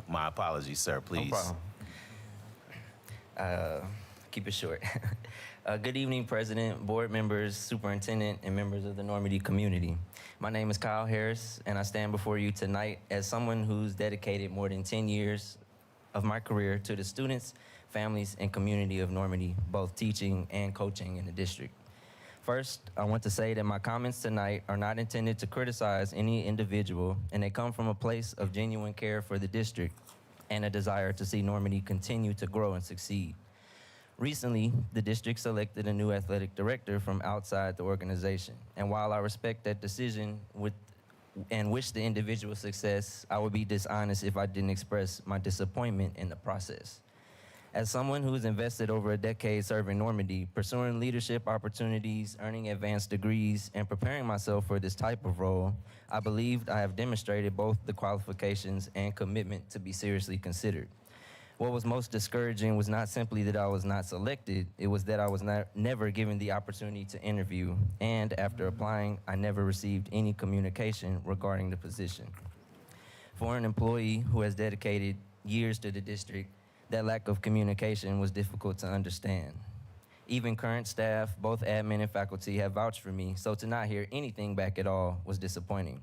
My apologies, sir, please. No problem. Keep it short. Good evening, President, board members, superintendent, and members of the Normandy community. My name is Kyle Harris, and I stand before you tonight as someone who's dedicated more than 10 years of my career to the students, families, and community of Normandy, both teaching and coaching in the district. First, I want to say that my comments tonight are not intended to criticize any individual, and they come from a place of genuine care for the district and a desire to see Normandy continue to grow and succeed. Recently, the district selected a new athletic director from outside the organization, and while I respect that decision and wish the individual success, I would be dishonest if I didn't express my disappointment in the process. As someone who's invested over a decade serving Normandy, pursuing leadership opportunities, earning advanced degrees, and preparing myself for this type of role, I believed I have demonstrated both the qualifications and commitment to be seriously considered. What was most discouraging was not simply that I was not selected, it was that I was never given the opportunity to interview, and after applying, I never received any communication regarding the position. For an employee who has dedicated years to the district, that lack of communication was difficult to understand. Even current staff, both admin and faculty, have vouched for me, so to not hear anything back at all was disappointing.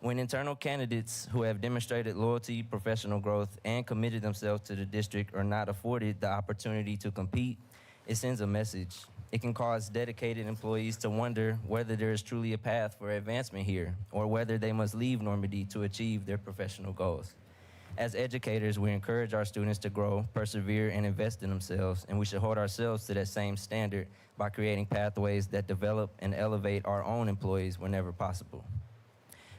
When internal candidates who have demonstrated loyalty, professional growth, and committed themselves to the district are not afforded the opportunity to compete, it sends a message. It can cause dedicated employees to wonder whether there is truly a path for advancement here, or whether they must leave Normandy to achieve their professional goals. As educators, we encourage our students to grow, persevere, and invest in themselves, and we should hold ourselves to that same standard by creating pathways that develop and elevate our own employees whenever possible.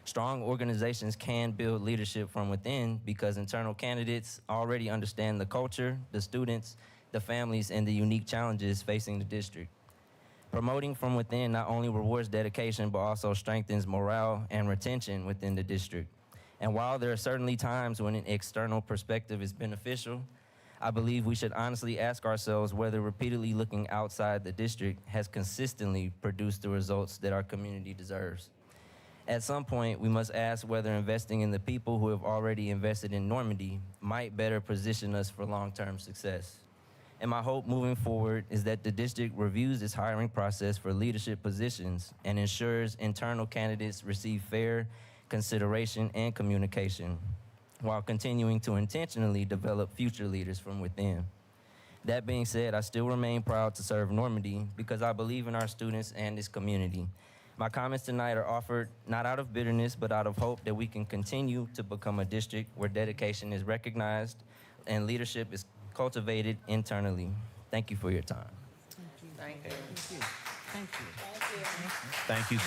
Strong organizations can build leadership from within because internal candidates already understand the culture, the students, the families, and the unique challenges facing the district. Promoting from within not only rewards dedication, but also strengthens morale and retention within the district. And while there are certainly times when an external perspective is beneficial, I believe we should honestly ask ourselves whether repeatedly looking outside the district has consistently produced the results that our community deserves. At some point, we must ask whether investing in the people who have already invested in Normandy might better position us for long-term success. And my hope moving forward is that the district reviews its hiring process for leadership positions and ensures internal candidates receive fair consideration and communication, while continuing to intentionally develop future leaders from within. That being said, I still remain proud to serve Normandy because I believe in our students and this community. My comments tonight are offered not out of bitterness, but out of hope that we can continue to become a district where dedication is recognized and leadership is cultivated internally. Thank you for your time. Thank you. Thank you. Thank you.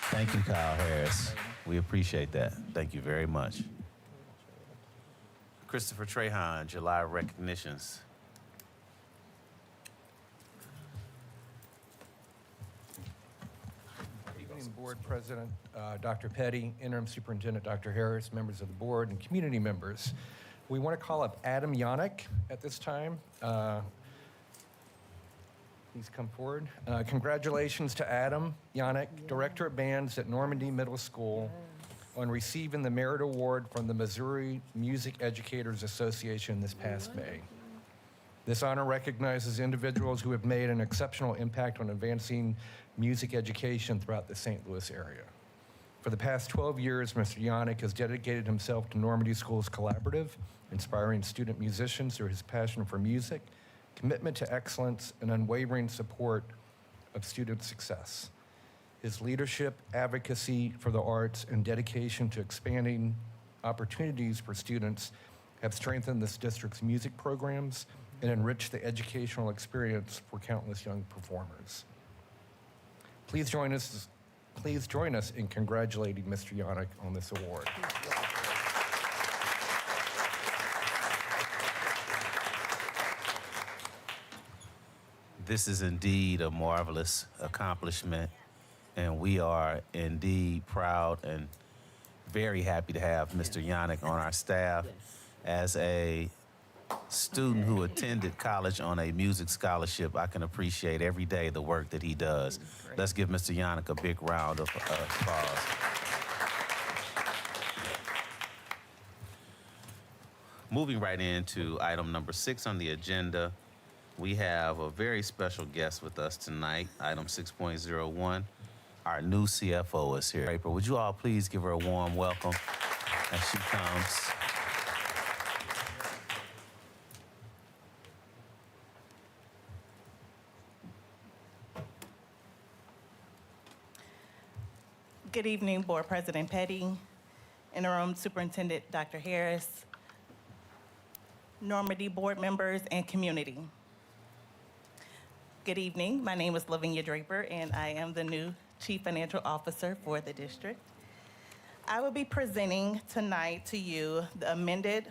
Thank you, Kyle Harris. We appreciate that. Thank you very much. Christopher Trahan, July recognitions. Board President Dr. Petty, Interim Superintendent Dr. Harris, members of the board, and community members. We want to call up Adam Yannick at this time. Please come forward. Congratulations to Adam Yannick, Director of Bands at Normandy Middle School, on receiving the Merit Award from the Missouri Music Educators Association this past May. This honor recognizes individuals who have made an exceptional impact on advancing music education throughout the St. Louis area. For the past 12 years, Mr. Yannick has dedicated himself to Normandy Schools Collaborative, inspiring student musicians through his passion for music, commitment to excellence, and unwavering support of student success. His leadership, advocacy for the arts, and dedication to expanding opportunities for students have strengthened this district's music programs and enriched the educational experience for countless young performers. Please join us in congratulating Mr. Yannick on this award. This is indeed a marvelous accomplishment, and we are indeed proud and very happy to have Mr. Yannick on our staff. As a student who attended college on a music scholarship, I can appreciate every day the work that he does. Let's give Mr. Yannick a big round of applause. Moving right into item number 6 on the agenda, we have a very special guest with us tonight. Item 6.01, our new CFO is here. April, would you all please give her a warm welcome as she comes? Good evening, Board President Petty, Interim Superintendent Dr. Harris, Normandy board members, and community. Good evening. My name is Lavinia Draper, and I am the new Chief Financial Officer for the district. I will be presenting tonight to you the amended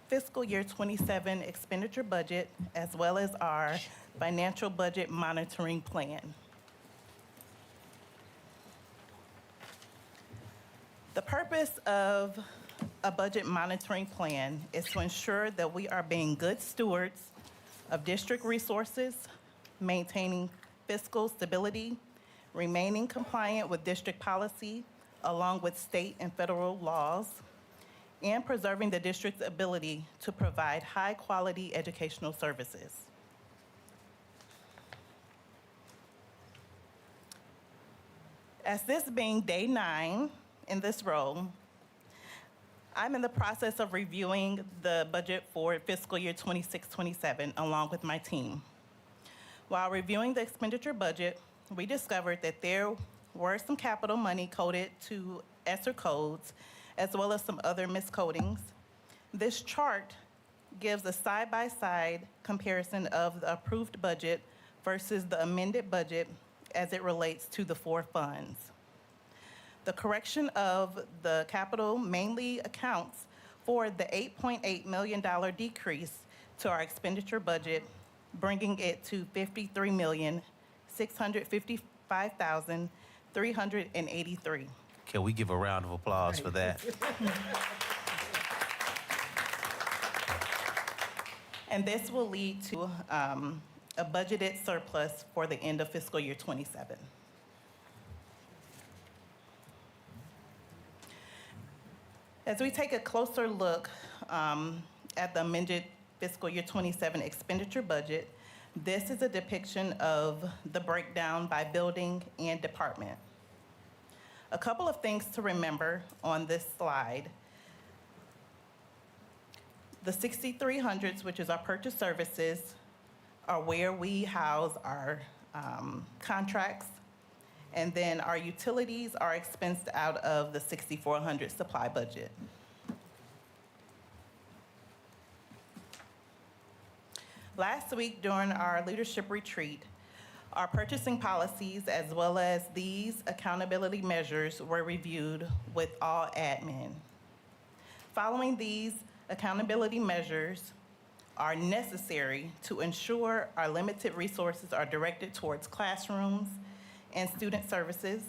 fiscal year 27 expenditure budget, as well as our financial budget monitoring plan. The purpose of a budget monitoring plan is to ensure that we are being good stewards of district resources, maintaining fiscal stability, remaining compliant with district policy along with state and federal laws, and preserving the district's ability to provide high-quality educational services. As this being day 9 in this role, I'm in the process of reviewing the budget for fiscal year 26-27 along with my team. While reviewing the expenditure budget, we discovered that there were some capital money coded to ESSER codes, as well as some other miscodings. This chart gives a side-by-side comparison of the approved budget versus the amended budget as it relates to the 4 funds. The correction of the capital mainly accounts for the $8.8 million decrease to our expenditure budget, bringing it to $53,655,383. Can we give a round of applause for that? And this will lead to a budgeted surplus for the end of fiscal year 27. As we take a closer look at the amended fiscal year 27 expenditure budget, this is a depiction of the breakdown by building and department. A couple of things to remember on this slide. The 6300s, which is our purchase services, are where we house our contracts, and then our utilities are expensed out of the 6400 supply budget. Last week during our leadership retreat, our purchasing policies as well as these accountability measures were reviewed with all admin. Following these accountability measures are necessary to ensure our limited resources are directed towards classrooms and student services,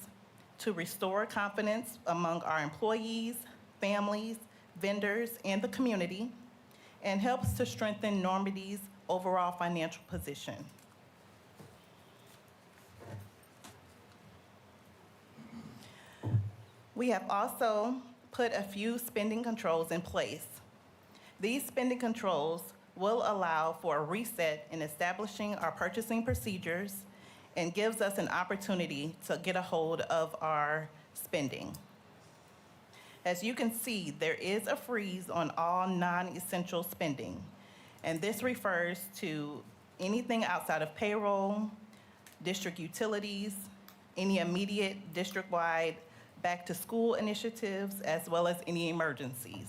to restore confidence among our employees, families, vendors, and the community, and helps to strengthen Normandy's overall financial position. We have also put a few spending controls in place. These spending controls will allow for a reset in establishing our purchasing procedures and gives us an opportunity to get a hold of our spending. As you can see, there is a freeze on all non-essential spending, and this refers to anything outside of payroll, district utilities, any immediate district-wide back-to-school initiatives, as well as any emergencies.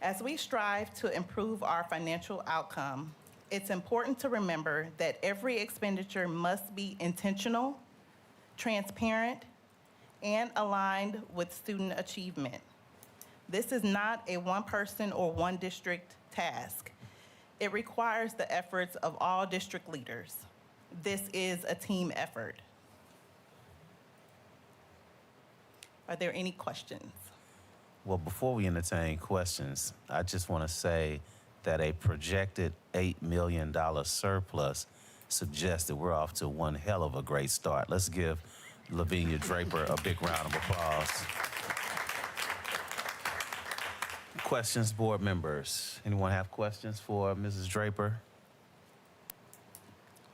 As we strive to improve our financial outcome, it's important to remember that every expenditure must be intentional, transparent, and aligned with student achievement. This is not a one-person or one district task. It requires the efforts of all district leaders. This is a team effort. Are there any questions? Well, before we entertain questions, I just want to say that a projected $8 million surplus suggests that we're off to one hell of a great start. Let's give Lavinia Draper a big round of applause. Questions, board members? Anyone have questions for Mrs. Draper?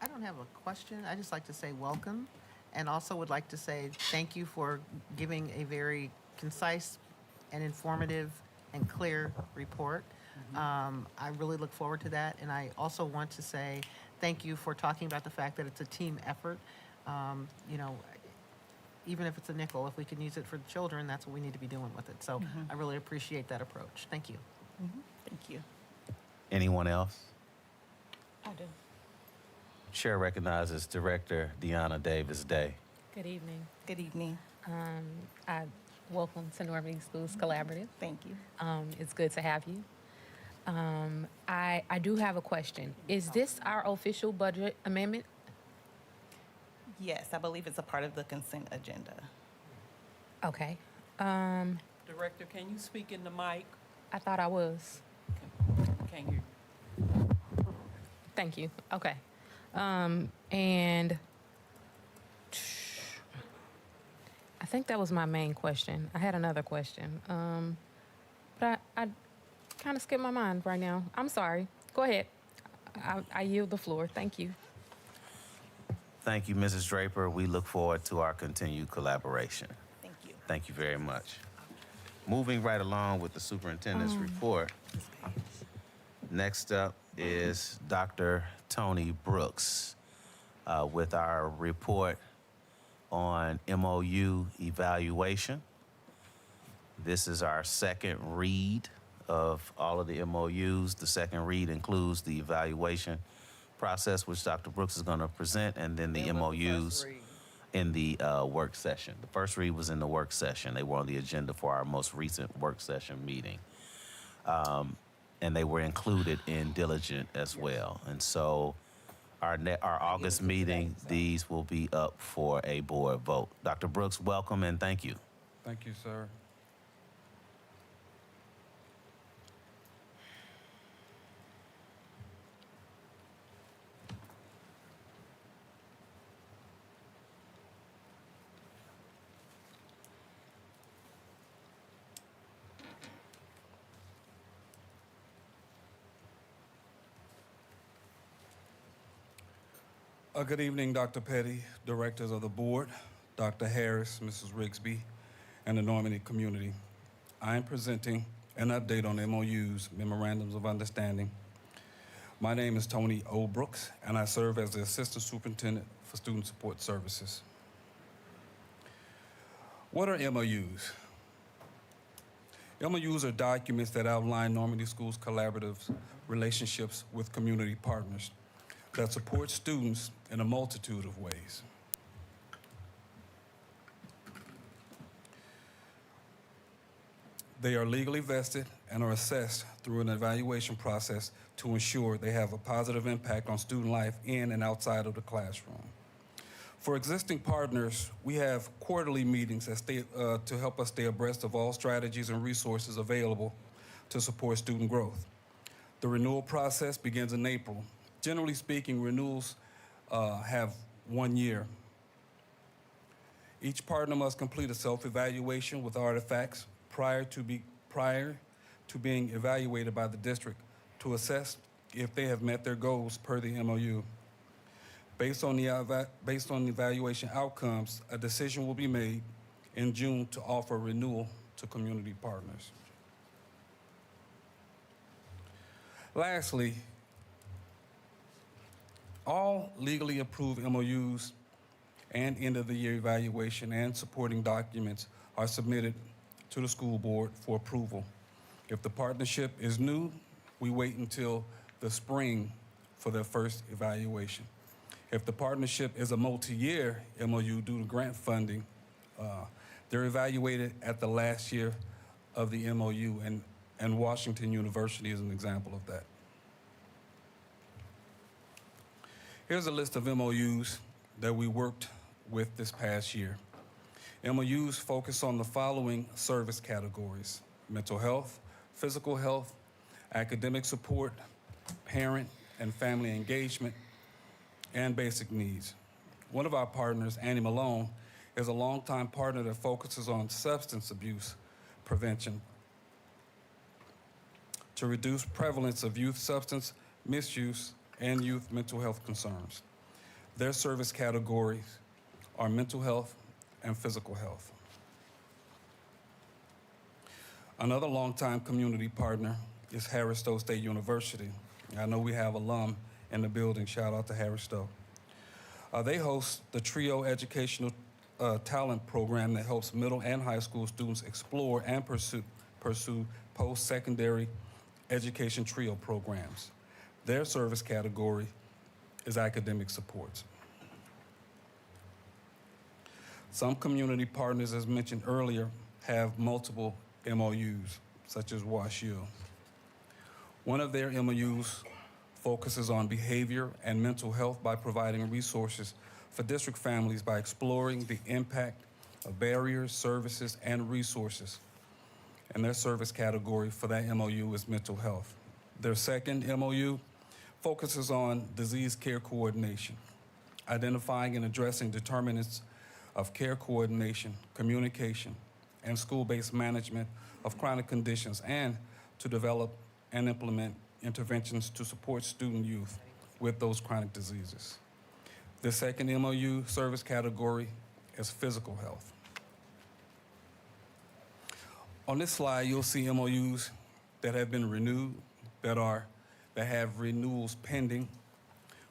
I don't have a question. I just like to say welcome, and also would like to say thank you for giving a very concise and informative and clear report. I really look forward to that, and I also want to say thank you for talking about the fact that it's a team effort. You know, even if it's a nickel, if we can use it for the children, that's what we need to be doing with it. So I really appreciate that approach. Thank you. Thank you. Anyone else? I do. Chair recognizes Director Deanna Davis Day. Good evening. Good evening. I welcome to Normandy Schools Collaborative. Thank you. It's good to have you. I do have a question. Is this our official budget amendment? Yes, I believe it's a part of the consent agenda. Okay. Director, can you speak in the mic? I thought I was. Can't hear you. Thank you. Okay. And I think that was my main question. I had another question. But I kind of skipped my mind right now. I'm sorry. Go ahead. I yield the floor. Thank you. Thank you, Mrs. Draper. We look forward to our continued collaboration. Thank you. Thank you very much. Moving right along with the superintendent's report. Next up is Dr. Tony Brooks with our report on MOU evaluation. This is our second read of all of the MOUs. The second read includes the evaluation process, which Dr. Brooks is going to present, and then the MOUs in the work session. The first read was in the work session. They were on the agenda for our most recent work session meeting. And they were included in diligent as well. And so our August meeting, these will be up for a board vote. Dr. Brooks, welcome and thank you. Thank you, sir. Good evening, Dr. Petty, directors of the board, Dr. Harris, Mrs. Rigsby, and the Normandy community. I am presenting an update on MOUs, Memorandums of Understanding. My name is Tony O. Brooks, and I serve as the Assistant Superintendent for Student Support Services. What are MOUs? MOUs are documents that outline Normandy Schools Collaborative's relationships with community partners that support students in a multitude of ways. They are legally vested and are assessed through an evaluation process to ensure they have a positive impact on student life in and outside of the classroom. For existing partners, we have quarterly meetings to help us stay abreast of all strategies and resources available to support student growth. The renewal process begins in April. Generally speaking, renewals have 1 year. Each partner must complete a self-evaluation with artifacts prior to being evaluated by the district to assess if they have met their goals per the MOU. Based on the evaluation outcomes, a decision will be made in June to offer renewal to community partners. Lastly, all legally approved MOUs and end-of-the-year evaluation and supporting documents are submitted to the school board for approval. If the partnership is new, we wait until the spring for their first evaluation. If the partnership is a multi-year MOU due to grant funding, they're evaluated at the last year of the MOU, and Washington University is an example of that. Here's a list of MOUs that we worked with this past year. MOUs focus on the following service categories: mental health, physical health, academic support, parent and family engagement, and basic needs. One of our partners, Annie Malone, is a longtime partner that focuses on substance abuse prevention to reduce prevalence of youth substance misuse and youth mental health concerns. Their service categories are mental health and physical health. Another longtime community partner is Harris Stowe State University. I know we have alum in the building. Shout out to Harris Stowe. They host the TRIO Educational Talent Program that helps middle and high school students explore and pursue post-secondary education TRIO programs. Their service category is academic supports. Some community partners, as mentioned earlier, have multiple MOUs, such as WashU. One of their MOUs focuses on behavior and mental health by providing resources for district families by exploring the impact of barriers, services, and resources. And their service category for that MOU is mental health. Their second MOU focuses on disease care coordination, identifying and addressing determinants of care coordination, communication, and school-based management of chronic conditions, and to develop and implement interventions to support student youth with those chronic diseases. The second MOU service category is physical health. On this slide, you'll see MOUs that have been renewed, that have renewals pending.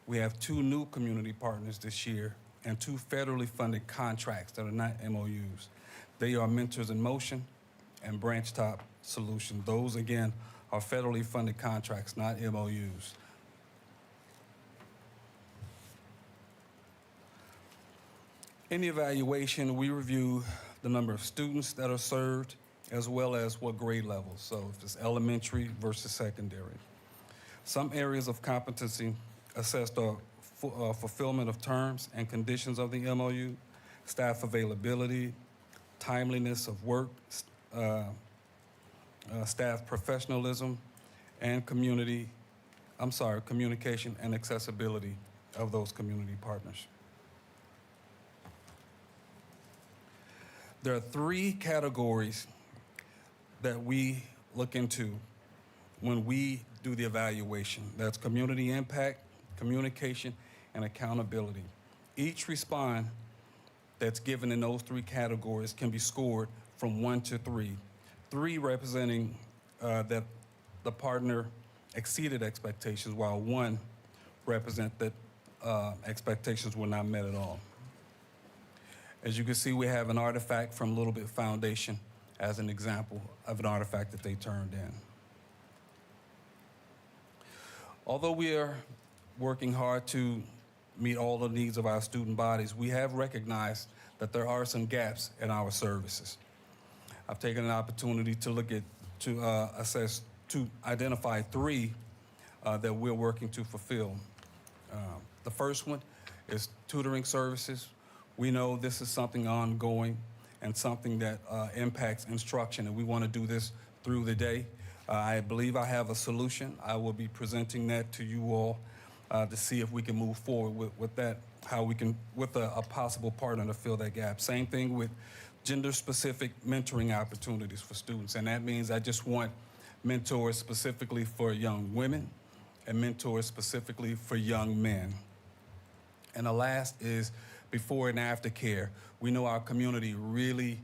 We have 2 new community partners this year and 2 federally funded contracts that are not MOUs. They are Mentors in Motion and Branch Top Solution. Those, again, are federally funded contracts, not MOUs. In the evaluation, we review the number of students that are served, as well as what grade level. So if it's elementary versus secondary. Some areas of competency assessed are fulfillment of terms and conditions of the MOU, staff availability, timeliness of work, staff professionalism, and communication and accessibility of those community partners. There are 3 categories that we look into when we do the evaluation. That's community impact, communication, and accountability. Each response that's given in those 3 categories can be scored from 1 to 3. 3 representing that the partner exceeded expectations, while 1 represent that expectations were not met at all. As you can see, we have an artifact from Little Bit Foundation as an example of an artifact that they turned in. Although we are working hard to meet all the needs of our student bodies, we have recognized that there are some gaps in our services. I've taken an opportunity to identify 3 that we're working to fulfill. The first one is tutoring services. We know this is something ongoing and something that impacts instruction, and we want to do this through the day. I believe I have a solution. I will be presenting that to you all to see if we can move forward with that, how we can, with a possible partner to fill that gap. Same thing with gender-specific mentoring opportunities for students, and that means I just want mentors specifically for young women and mentors specifically for young men. And the last is before and after care. We know our community really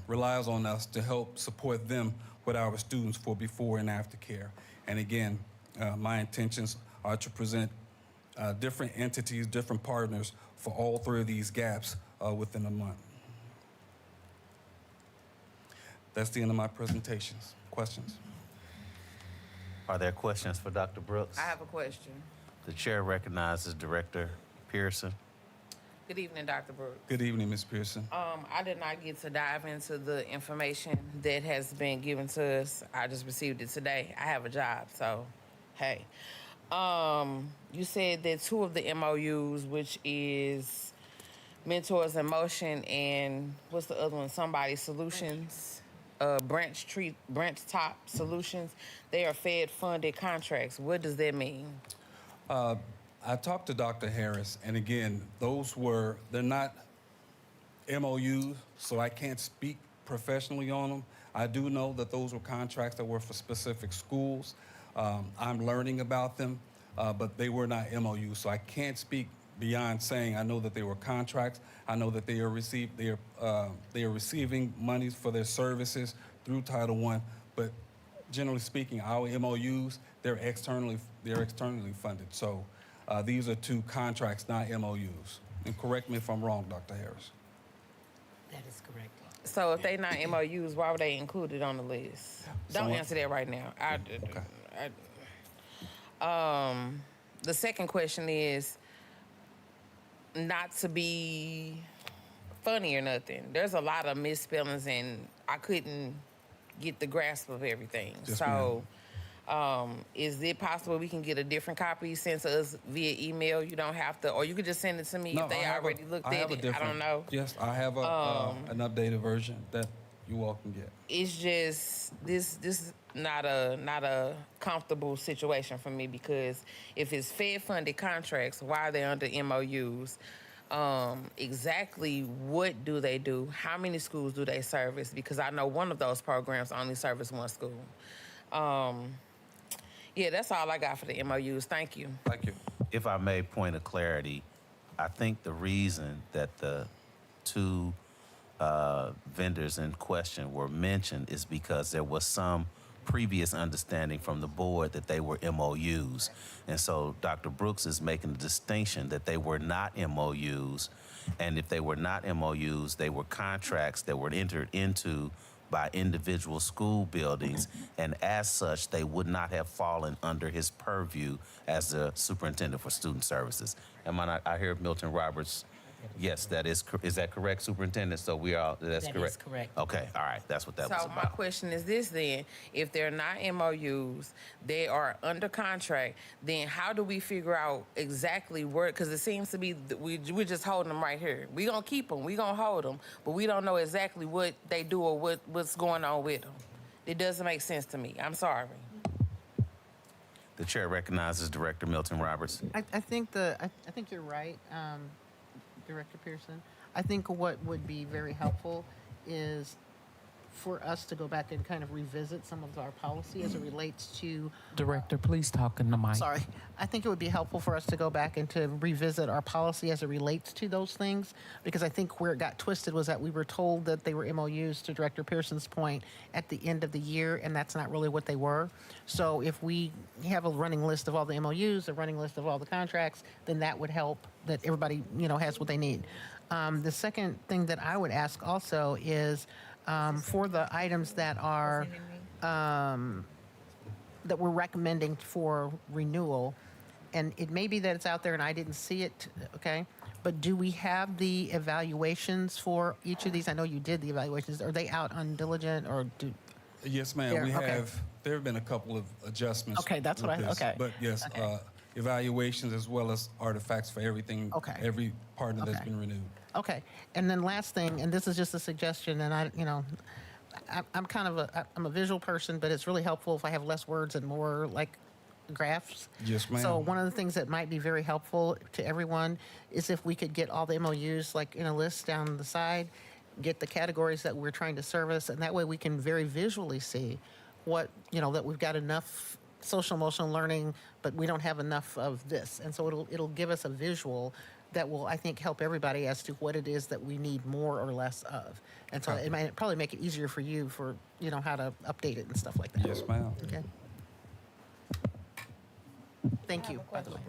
relies on us to help support them with our students for before and after care. And again, my intentions are to present different entities, different partners for all 3 of these gaps within a month. That's the end of my presentations. Questions? Are there questions for Dr. Brooks? I have a question. The chair recognizes Director Pearson. Good evening, Dr. Brooks. Good evening, Ms. Pearson. I did not get to dive into the information that has been given to us. I just received it today. I have a job, so hey. You said that 2 of the MOUs, which is Mentors in Motion and what's the other one? Somebody Solutions, Branch Top Solutions. They are Fed funded contracts. What does that mean? I talked to Dr. Harris, and again, they're not MOUs, so I can't speak professionally on them. I do know that those were contracts that were for specific schools. I'm learning about them, but they were not MOUs, so I can't speak beyond saying I know that they were contracts. I know that they are receiving monies for their services through Title I, but generally speaking, our MOUs, they're externally funded. So these are 2 contracts, not MOUs. And correct me if I'm wrong, Dr. Harris. That is correct. So if they not MOUs, why were they included on the list? Don't Someone- answer that right now. The second question is not to be funny or nothing. There's a lot of misspellings, and I couldn't get the grasp of everything. Yes, So, is it possible we can get a different copy sent to us via email? You don't have to, or you could just send it to me if they already looked I have at a it. I don't know. Yes, I have an updated version that you all can get. It's just this is not a comfortable situation for me, because if it's Fed funded contracts, why are they under MOUs? Exactly what do they do? How many schools do they service? Because I know one of those programs only service one school. Yeah, that's all I got for the MOUs. Thank you. Thank you. If I may, point of clarity, I think the reason that the 2 vendors in question were mentioned is because there was some previous understanding from the board that they were MOUs. And so Dr. Brooks is making the distinction that they were not MOUs. And if they were not MOUs, they were contracts that were entered into by individual school buildings. And as such, they would not have fallen under his purview as the superintendent for student services. Am I not? I hear Milton Roberts. Yes, that is that correct, Superintendent? So that's That correct. is correct. Okay, all right, that's what that was So my about. question is this then: if they're not MOUs, they are under contract, then how do we figure out exactly where? Because it seems to be that we're just holding them right here. We gonna keep them, we gonna hold them, but we don't know exactly what they do or what's going on with them. It doesn't make sense to me. I'm sorry. The chair recognizes Director Milton Roberts. I think I think you're right, Director Pearson. I think what would be very helpful is for us to go back and kind of revisit some of our policy as it relates to. Director, please talk in the mic. Sorry. I think it would be helpful for us to go back and to revisit our policy as it relates to those things, because I think where it got twisted was that we were told that they were MOUs, to Director Pearson's point, at the end of the year, and that's not really what they were. So if we have a running list of all the MOUs, a running list of all the contracts, then that would help that everybody, has what they need. The second thing that I would ask also is for the items that are that we're recommending for renewal, and it may be that it's out there and I didn't see it, okay? But do we have the evaluations for each of these? I know you did the evaluations. Are they out on Diligent or do? Yes, ma'am. There, We okay. have. There have been a couple of adjustments. Okay, that's what with I- this. okay. But yes, Okay. Evaluations as well as artifacts for everything. Okay. Every partner that's Okay. been renewed. Okay, and then last thing, and this is just a suggestion, and I'm kind of I'm a visual person, but it's really helpful if I have less words and more like graphs. Yes, ma'am. So one of the things that might be very helpful to everyone is if we could get all the MOUs like in a list down the side, get the categories that we're trying to service, and that way we can very visually see what, that we've got enough social emotional learning, but we don't have enough of this. And so it'll give us a visual that will, I think, help everybody as to what it is that we need more or less of. And so it might probably make it easier for you for, how to update it and stuff like that. Yes, ma'am. Okay. Thank you, by the way.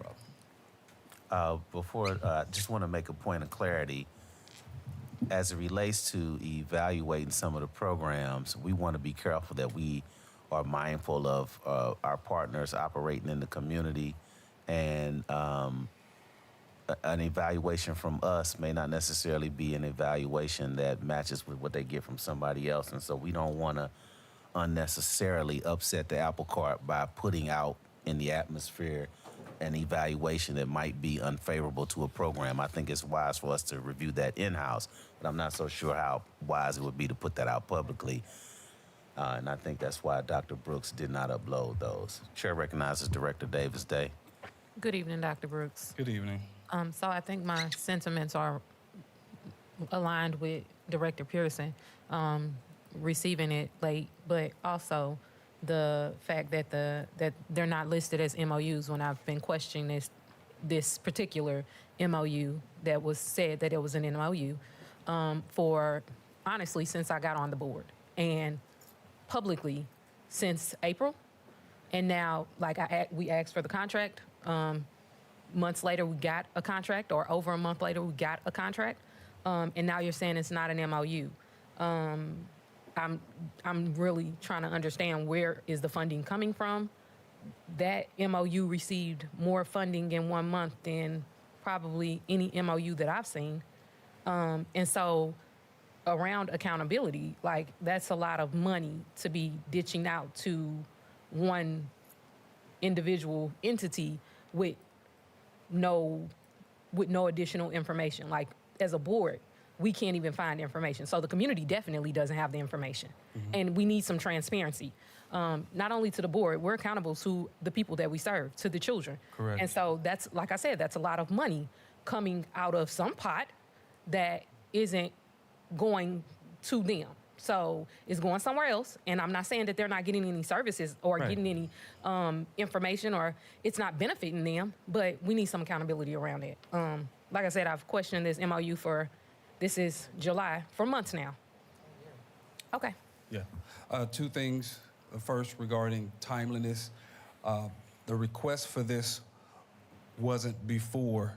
Before, I just want to make a point of clarity. As it relates to evaluating some of the programs, we want to be careful that we are mindful of our partners operating in the community, and an evaluation from us may not necessarily be an evaluation that matches with what they get from somebody else. And so we don't want to unnecessarily upset the apple cart by putting out in the atmosphere an evaluation that might be unfavorable to a program. I think it's wise for us to review that in-house, but I'm not so sure how wise it would be to put that out publicly. And I think that's why Dr. Brooks did not upload those. Chair recognizes Director Davis Day. Good evening, Dr. Brooks. Good evening. So I think my sentiments are aligned with Director Pearson, receiving it late, but also the fact that that they're not listed as MOUs when I've been questioning this particular MOU that was said that it was an MOU for honestly since I got on the board and publicly since April, and now like we asked for the contract. Months later, we got a contract, or over a month later, we got a contract, and now you're saying it's not an MOU. I'm really trying to understand where is the funding coming from. That MOU received more funding in 1 month than probably any MOU that I've seen, and so around accountability, like that's a lot of money to be ditching out to one individual entity with no additional information. Like as a board, we can't even find information. So the community definitely doesn't have the information. And we need some transparency. Not only to the board, we're accountable to the people that we serve, to the children. Correct. And so that's, like I said, that's a lot of money coming out of some pot that isn't going to them. So it's going somewhere else, and I'm not saying that they're not getting any services or getting any information, or it's not benefiting them, but we need some accountability around it. Like I said, I've questioned this MOU this is July, for months now. Okay. Yeah. Two things. First, regarding timeliness, the request for this wasn't before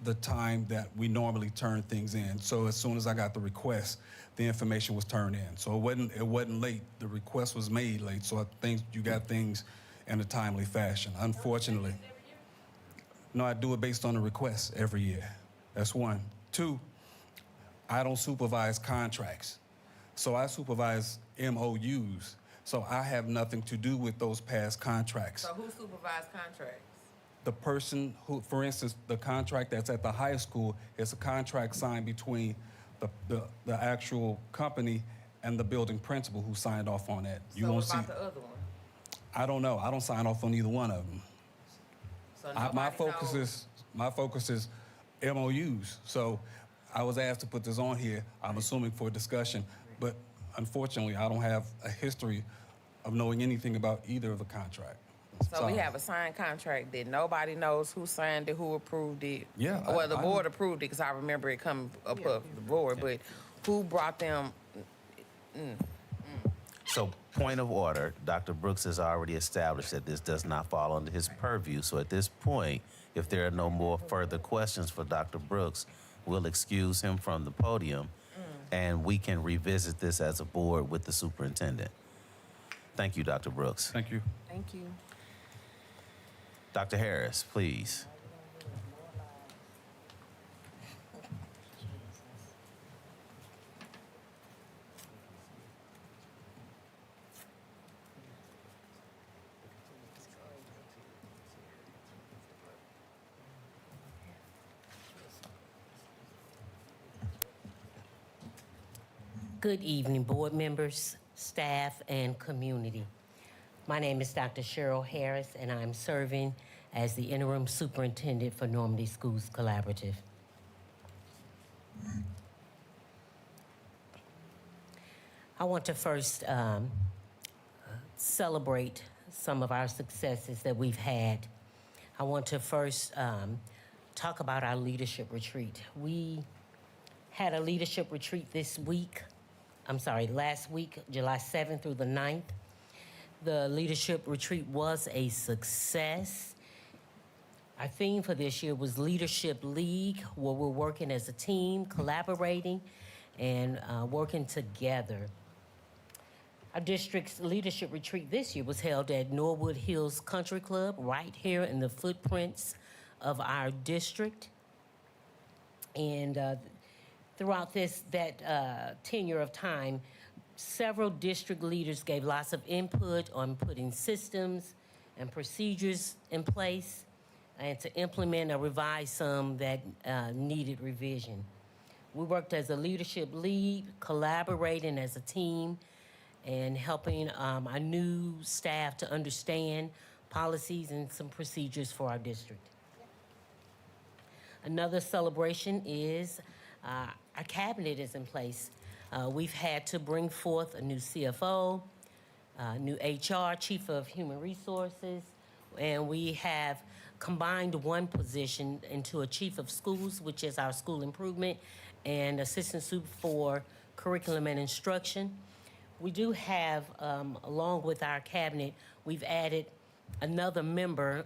the time that we normally turn things in. So as soon as I got the request, the information was turned in. So it wasn't late. The request was made late. So I think you got things in a timely fashion. Unfortunately, no, I do it based on the request every year. That's one. Two, I don't supervise contracts. So I supervise MOUs. So I have nothing to do with those past contracts. So who supervised contracts? The person who, for instance, the contract that's at the high school is a contract signed between the actual company and the building principal who signed off on that. You So won't what see. about the other one? I don't know. I don't sign off on either one of them. So My nobody focus is MOUs. So I was asked to put this on here. I'm assuming for discussion, but unfortunately, I don't have a history of knowing anything about either of the contract. So we have a signed contract that nobody knows who signed it, who approved it. Yeah, Well, the I- board approved it because I remember it coming up of the board, but who brought them? So, point of order, Dr. Brooks has already established that this does not fall under his purview. So at this point, if there are no more further questions for Dr. Brooks, we'll excuse him from the podium and we can revisit this as a board with the superintendent. Thank you, Dr. Brooks. Thank you. Thank you. Dr. Harris, please. Good evening, board members, staff, and community. My name is Dr. Cheryl Harris, and I'm serving as the interim superintendent for Normandy Schools Collaborative. I want to first celebrate some of our successes that we've had. I want to first talk about our leadership retreat. We had a leadership retreat last week, July 7th through the 9th. The leadership retreat was a success. Our theme for this year was Leadership League, where we're working as a team, collaborating, and working together. Our district's leadership retreat this year was held at Norwood Hills Country Club, right here in the footprints of our district. And throughout that tenure of time, several district leaders gave lots of input on putting systems and procedures in place and to implement or revise some that needed revision. We worked as a leadership lead, collaborating as a team, and helping our new staff to understand policies and some procedures for our district. Another celebration is Our cabinet is in place. We've had to bring forth a new CFO, new HR, Chief of Human Resources, and we have combined one position into a Chief of Schools, which is our school improvement, and Assistant Soup for Curriculum and Instruction. We do have, along with our cabinet, we've added another member,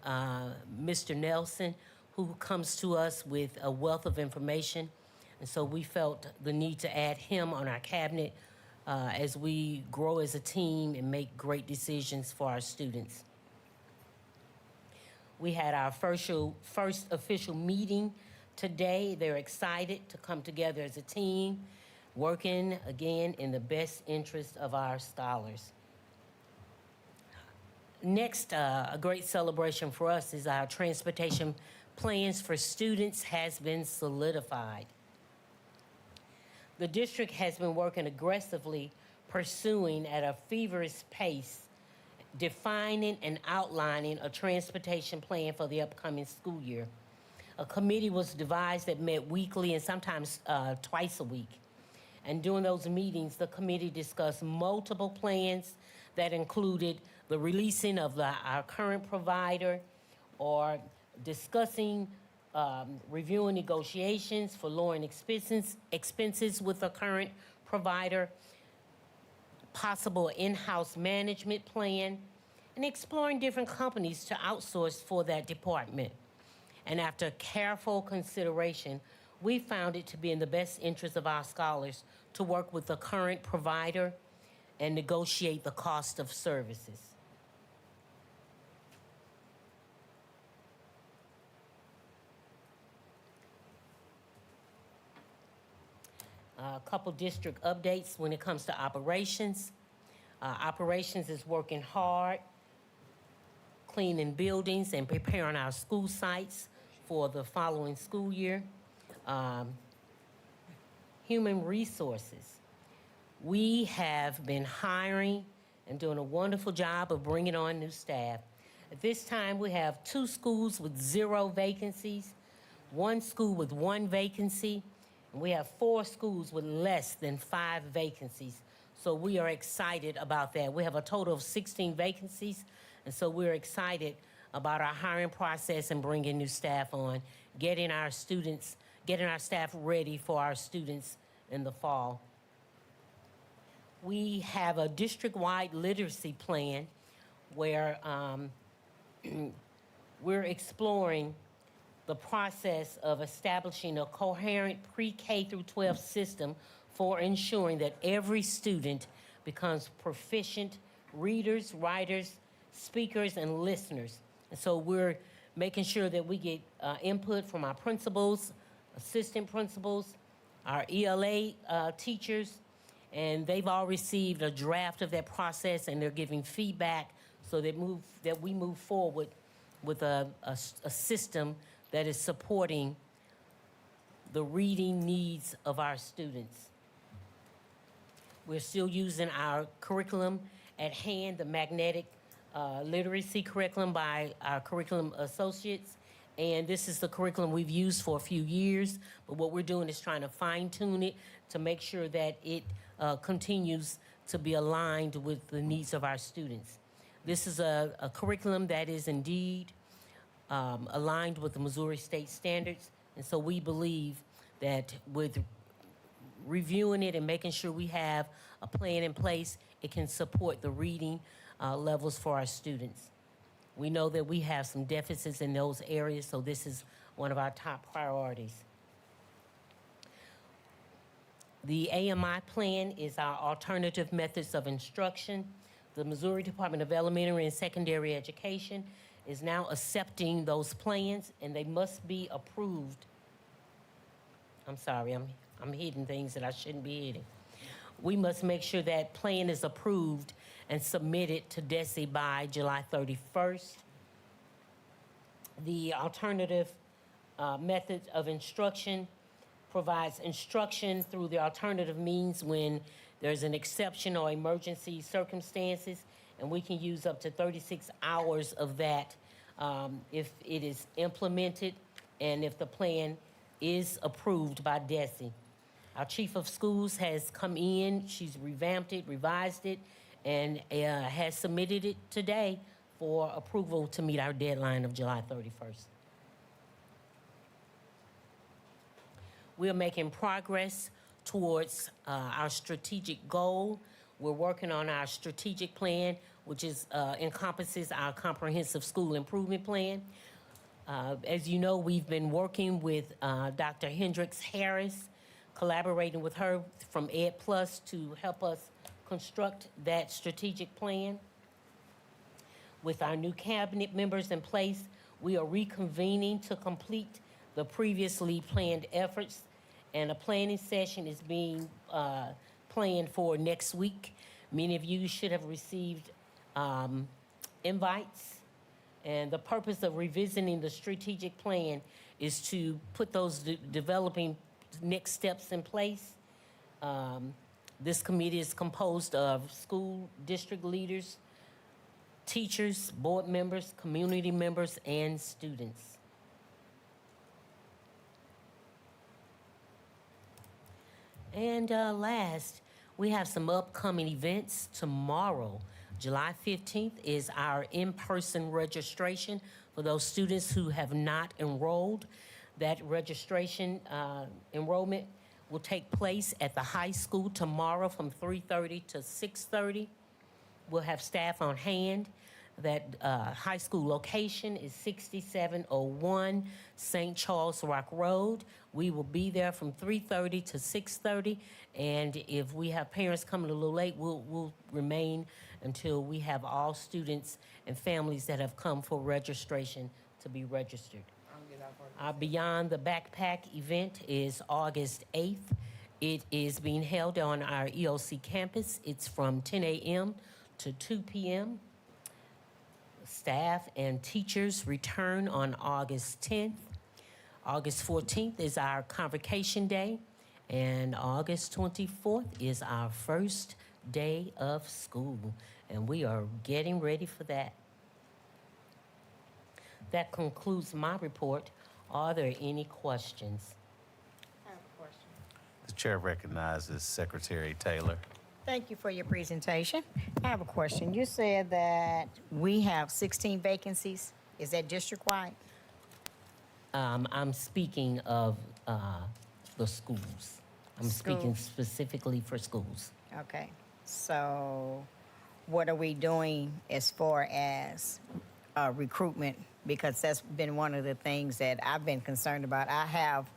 Mr. Nelson, who comes to us with a wealth of information. And so we felt the need to add him on our cabinet as we grow as a team and make great decisions for our students. We had our first official meeting today. They're excited to come together as a team, working again in the best interest of our scholars. Next, a great celebration for us is our transportation plans for students has been solidified. The district has been working aggressively, pursuing at a feverish pace, defining and outlining a transportation plan for the upcoming school year. A committee was devised that met weekly and sometimes twice a week. And during those meetings, the committee discussed multiple plans that included the releasing of our current provider, or discussing reviewing negotiations for lowering expenses with a current provider, possible in-house management plan, and exploring different companies to outsource for that department. And after careful consideration, we found it to be in the best interest of our scholars to work with the current provider and negotiate the cost of services. A couple district updates when it comes to operations. Operations is working hard, cleaning buildings and preparing our school sites for the following school year. Human resources. We have been hiring and doing a wonderful job of bringing on new staff. At this time, we have 2 schools with 0 vacancies, 1 school with 1 vacancy, and we have 4 schools with less than 5 vacancies. So we are excited about that. We have a total of 16 vacancies, and so we're excited about our hiring process and bringing new staff on, getting our staff ready for our students in the fall. We have a district-wide literacy plan where we're exploring the process of establishing a coherent pre-K through 12 system for ensuring that every student becomes proficient readers, writers, speakers, and listeners. And so we're making sure that we get input from our principals, assistant principals, our ELA teachers, and they've all received a draft of that process, and they're giving feedback so that we move forward with a system that is supporting the reading needs of our students. We're still using our curriculum at hand, the magnetic literacy curriculum by our curriculum associates. And this is the curriculum we've used for a few years, but what we're doing is trying to fine tune it to make sure that it continues to be aligned with the needs of our students. This is a curriculum that is indeed aligned with the Missouri state standards. And so we believe that with reviewing it and making sure we have a plan in place, it can support the reading levels for our students. We know that we have some deficits in those areas, so this is one of our top priorities. The AMI plan is our alternative methods of instruction. The Missouri Department of Elementary and Secondary Education is now accepting those plans, and they must be approved. I'm sorry, I'm hitting things that I shouldn't be hitting. We must make sure that plan is approved and submitted to DESE by July 31st. The alternative method of instruction provides instruction through the alternative means when there's an exception or emergency circumstances, and we can use up to 36 hours of that if it is implemented and if the plan is approved by DESE. Our chief of schools has come in, she's revamped it, revised it, and has submitted it today for approval to meet our deadline of July 31st. We're making progress towards our strategic goal. We're working on our strategic plan, which encompasses our comprehensive school improvement plan. As you know, we've been working with Dr. Hendricks Harris, collaborating with her from Ed Plus to help us construct that strategic plan. With our new cabinet members in place, we are reconvening to complete the previously planned efforts, and a planning session is being planned for next week. Many of you should have received invites, and the purpose of revisiting the strategic plan is to put those developing next steps in place. This committee is composed of school district leaders, teachers, board members, community members, and students. And last, we have some upcoming events. Tomorrow, July 15th, is our in-person registration for those students who have not enrolled. That registration enrollment will take place at the high school tomorrow from 3:30 to 6:30. We'll have staff on hand. That high school location is 6701 St. Charles Rock Road. We will be there from 3:30 to 6:30, and if we have parents coming a little late, we'll remain until we have all students and families that have come for registration to be registered. Our Beyond the Backpack event is August 8th. It is being held on our EOC campus. It's from 10 a.m. to 2 p.m. Staff and teachers return on August 10th. August 14th is our Convocation Day, and August 24th is our first day of school, and we are getting ready for that. That concludes my report. Are there any questions? I have a question. The chair recognizes Secretary Taylor. Thank you for your presentation. I have a question. You said that we have 16 vacancies. Is that district-wide? I'm speaking of the schools. I'm speaking Schools. specifically for schools. Okay. So what are we doing as far as recruitment? Because that's been one of the things that I've been concerned about. I have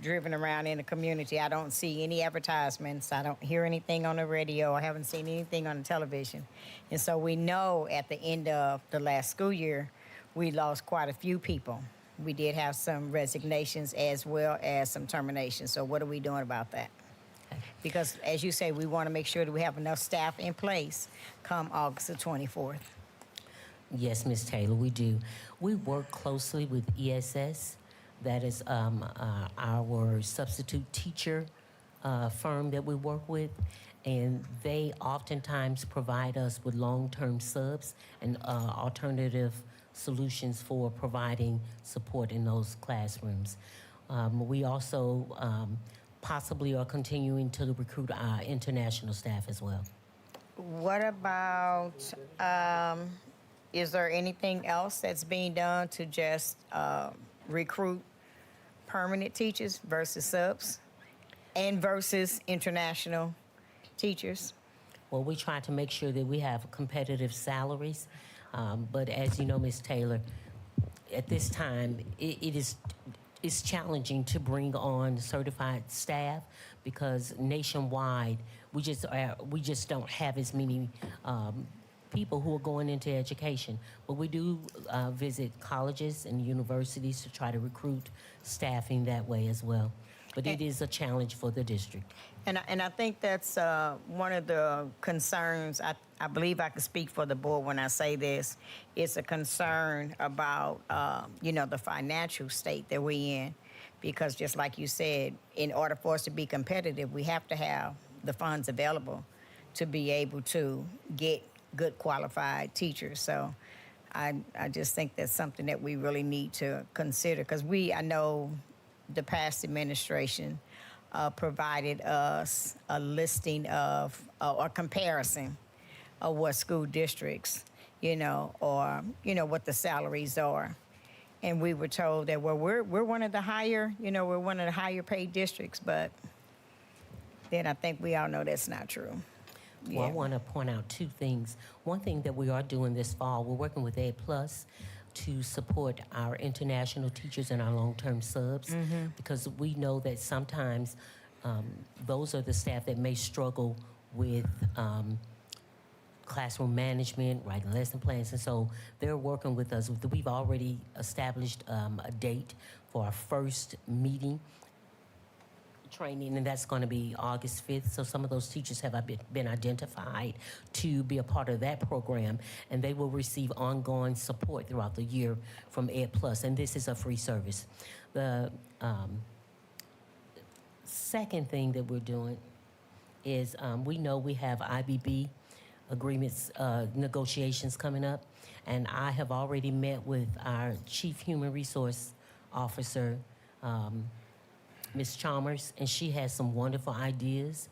driven around in the community. I don't see any advertisements. I don't hear anything on the radio. I haven't seen anything on the television. And so we know at the end of the last school year, we lost quite a few people. We did have some resignations as well as some terminations. So what are we doing about that? Because as you say, we want to make sure that we have enough staff in place come August the 24th. Yes, Ms. Taylor, we do. We work closely with ESS. That is our substitute teacher firm that we work with, and they oftentimes provide us with long-term subs and alternative solutions for providing support in those classrooms. We also possibly are continuing to recruit our international staff as well. What about, is there anything else that's being done to just recruit permanent teachers versus subs and versus international teachers? Well, we try to make sure that we have competitive salaries, but as you know, Ms. Taylor, at this time, it's challenging to bring on certified staff because nationwide, we just don't have as many people who are going into education. But we do visit colleges and universities to try to recruit staffing that way as well. But it is a challenge for the district. And I think that's one of the concerns. I believe I can speak for the board when I say this. It's a concern about, the financial state that we're in. Because just like you said, in order for us to be competitive, we have to have the funds available to be able to get good qualified teachers. So I just think that's something that we really need to consider. Because I know the past administration provided us a listing of or comparison of what school districts, or what the salaries are. And we were told that, well, we're one of the higher, we're one of the higher paid districts, but then I think we all know that's not true. Well, I want to point out two things. One thing that we are doing this fall, we're working with Ed Plus to support our international teachers and our long-term subs, because we know that sometimes those are the staff that may struggle with classroom management, writing lesson plans, and so they're working with us. We've already established a date for our first meeting training, and that's going to be August 5th. So some of those teachers have been identified to be a part of that program, and they will receive ongoing support throughout the year from Ed Plus, and this is a free service. The second thing that we're doing is we know we have IBB agreements, negotiations coming up, and I have already met with our Chief Human Resource Officer, Ms. Chalmers, and she has some wonderful ideas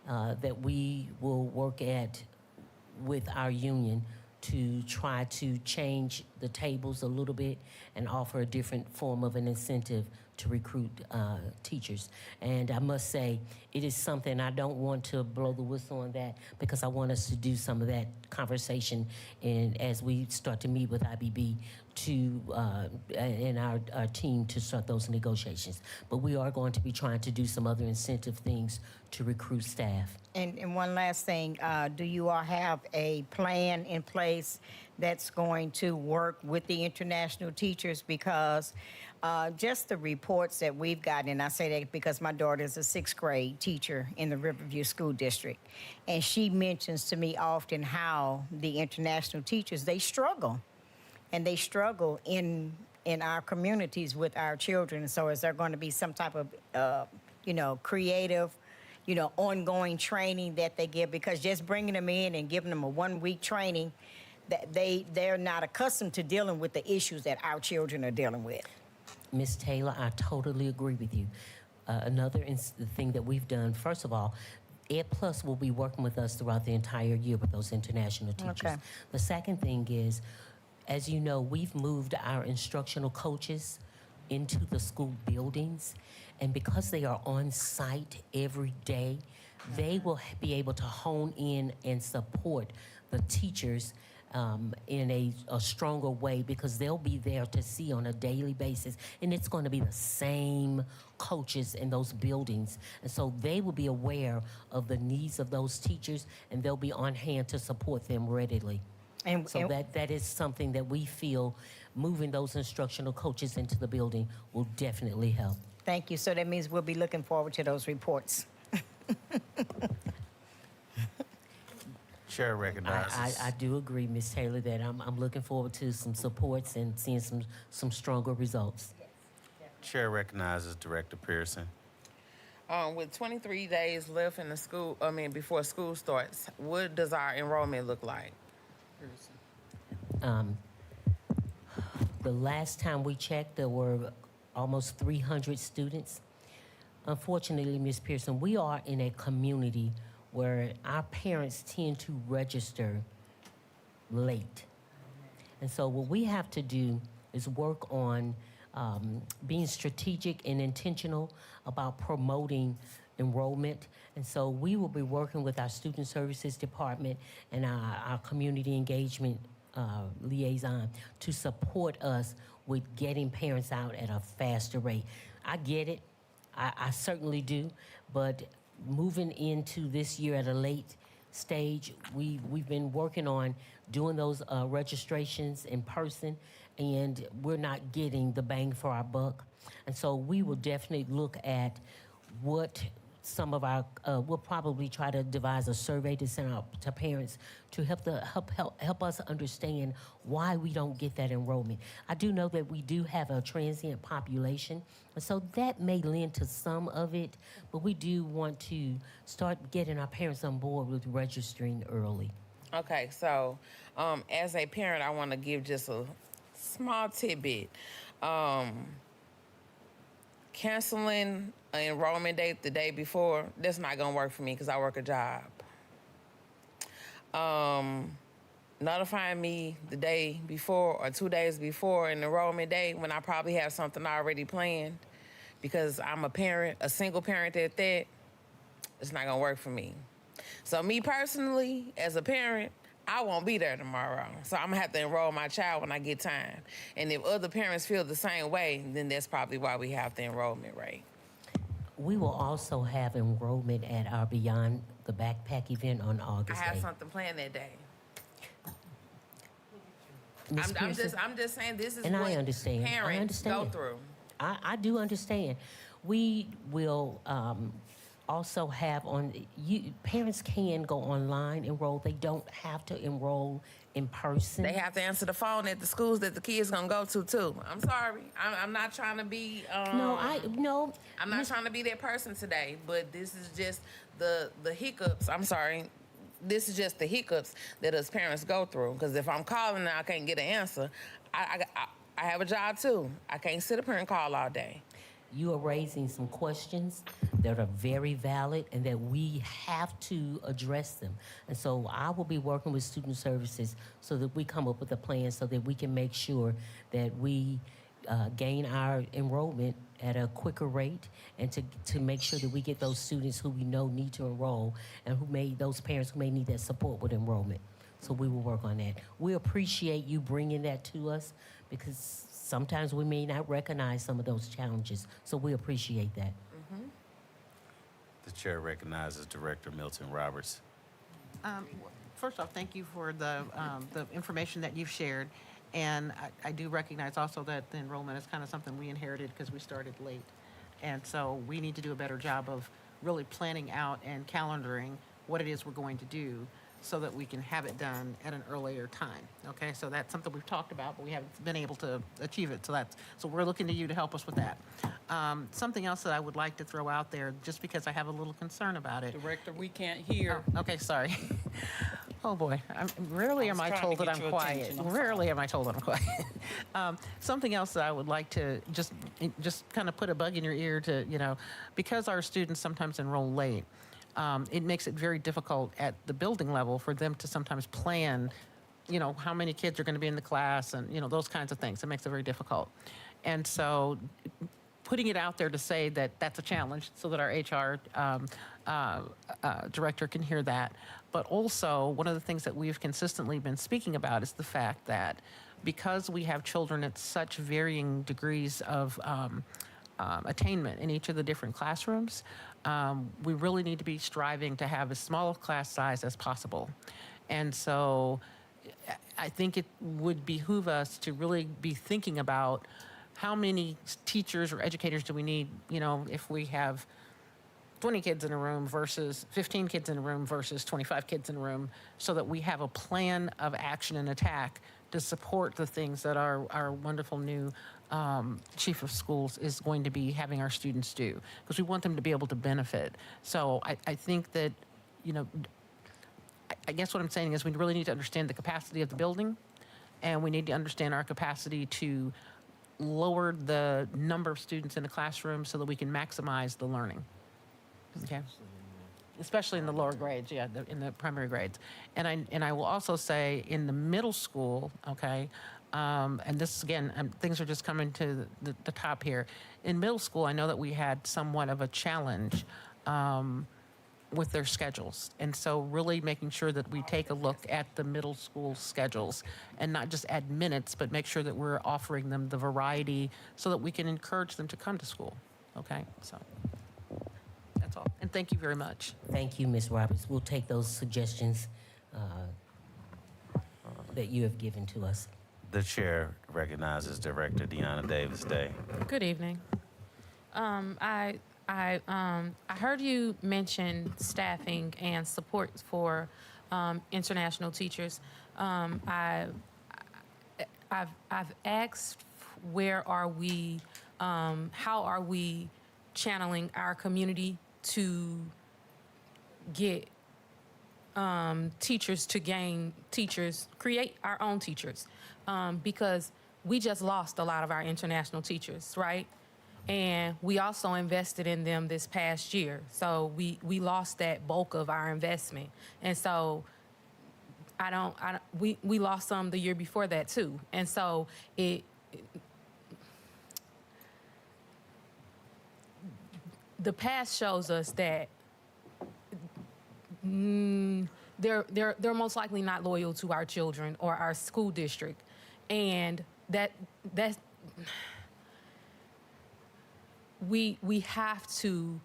that we will work at with our union to try to change the tables a little bit and offer a different form of an incentive to recruit teachers. And I must say, it is something, I don't want to blow the whistle on that because I want us to do some of that conversation as we start to meet with IBB and our team to start those negotiations. But we are going to be trying to do some other incentive things to recruit staff. And one last thing, do you all have a plan in place that's going to work with the international teachers? Because just the reports that we've gotten, and I say that because my daughter is a 6th grade teacher in the Riverview School District, and she mentions to me often how the international teachers, they struggle. And they struggle in our communities with our children. So is there going to be some type of, creative, ongoing training that they give? Because just bringing them in and giving them a 1-week training, that they're not accustomed to dealing with the issues that our children are dealing with. Ms. Taylor, I totally agree with you. Another thing that we've done, first of all, Ed Plus will be working with us throughout the entire year with those international teachers. Okay. The second thing is, as you know, we've moved our instructional coaches into the school buildings, and because they are on site every day, they will be able to hone in and support the teachers in a stronger way, because they'll be there to see on a daily basis, and it's going to be the same coaches in those buildings, and so they will be aware of the needs of those teachers, and they'll be on hand to support them readily. And so that is something that we feel moving those instructional coaches into the building will definitely help. Thank you. So that means we'll be looking forward to those reports. Chair recognizes. I do agree, Ms. Taylor, that I'm looking forward to some supports and seeing some stronger results. Chair recognizes Director Pearson. With 23 days left in the school, before school starts, what does our enrollment look like? The last time we checked, there were almost 300 students. Unfortunately, Ms. Pearson, we are in a community where our parents tend to register late. And so what we have to do is work on being strategic and intentional about promoting enrollment. And so we will be working with our Student Services Department and our community engagement liaison to support us with getting parents out at a faster rate. I get it, I certainly do, but moving into this year at a late stage, we've been working on doing those registrations in person, and we're not getting the bang for our buck. And so we will definitely look at what some of our, we'll probably try to devise a survey to send out to parents to help us understand why we don't get that enrollment. I do know that we do have a transient population, and so that may lend to some of it, but we do want to start getting our parents on board with registering early. Okay, so as a parent, I want to give just a small tidbit. Canceling an enrollment date the day before, that's not gonna work for me because I work a job. Notifying me the day before or 2 days before an enrollment day when I probably have something already planned because I'm a parent, a single parent at that, it's not gonna work for me. So me personally, as a parent, I won't be there tomorrow. So I'm gonna have to enroll my child when I get time. And if other parents feel the same way, then that's probably why we have the enrollment rate. We will also have enrollment at our Beyond the Backpack event on I August have 8th. something planned that day. Ms. Pearson, I'm just saying this is and what I understand. I parents understand. go through. I do understand. We will also have parents can go online, enroll. They don't have to enroll in person. They have to answer the phone at the schools that the kids gonna go to too. I'm sorry. I'm not trying to be. No. I'm not trying to be that person today. But this is just the hiccups. I'm sorry. This is just the hiccups that us parents go through. Because if I'm calling and I can't get an answer, I have a job too. I can't sit up here and call all day. You are raising some questions that are very valid and that we have to address them. And so I will be working with student services so that we come up with a plan so that we can make sure that we gain our enrollment at a quicker rate and to make sure that we get those students who we know need to enroll and those parents who may need that support with enrollment. So we will work on that. We appreciate you bringing that to us because sometimes we may not recognize some of those challenges. So we appreciate that. The chair recognizes Director Milton Roberts. First off, thank you for the information that you've shared. And I do recognize also that the enrollment is kind of something we inherited because we started late. And so we need to do a better job of really planning out and calendaring what it is we're going to do so that we can have it done at an earlier time. Okay, so that's something we've talked about, but we haven't been able to achieve it. So we're looking to you to help us with that. Something else that I would like to throw out there, just because I have a little concern about it. Director, we can't hear. Oh, okay, sorry. Oh boy, rarely am I told that I'm quiet. Rarely am I told that I'm quiet. Something else that I would like to just kind of put a bug in your ear to, because our students sometimes enroll late, it makes it very difficult at the building level for them to sometimes plan, how many kids are going to be in the class and, those kinds of things. It makes it very difficult. And so putting it out there to say that that's a challenge so that our HR director can hear that. But also, one of the things that we've consistently been speaking about is the fact that because we have children at such varying degrees of attainment in each of the different classrooms, we really need to be striving to have as small a class size as possible. And so I think it would behoove us to really be thinking about how many teachers or educators do we need, if we have 20 kids in a room versus 15 kids in a room versus 25 kids in a room, so that we have a plan of action and attack to support the things that our wonderful new chief of schools is going to be having our students do, because we want them to be able to benefit. So I think that, I guess what I'm saying is we really need to understand the capacity of the building, and we need to understand our capacity to lower the number of students in the classroom so that we can maximize the learning. Okay. Especially in the lower grades, in the primary grades. And I will also say in the middle school, okay, and this again, things are just coming to the top here. In middle school, I know that we had somewhat of a challenge with their schedules. And so really making sure that we take a look at the middle school schedules and not just add minutes, but make sure that we're offering them the variety so that we can encourage them to come to school. Okay, so that's all. And thank you very much. Thank you, Ms. Roberts. We'll take those suggestions that you have given to us. The chair recognizes Director Deanna Davis Day. Good evening. I heard you mention staffing and support for international teachers. I've asked where are we, how are we channeling our community to get teachers to gain teachers, create our own teachers, because we just lost a lot of our international teachers, right? And we also invested in them this past year. So we lost that bulk of our investment. And so we lost some the year before that too. And so the past shows us that they're most likely not loyal to our children or our school district. And that's we have to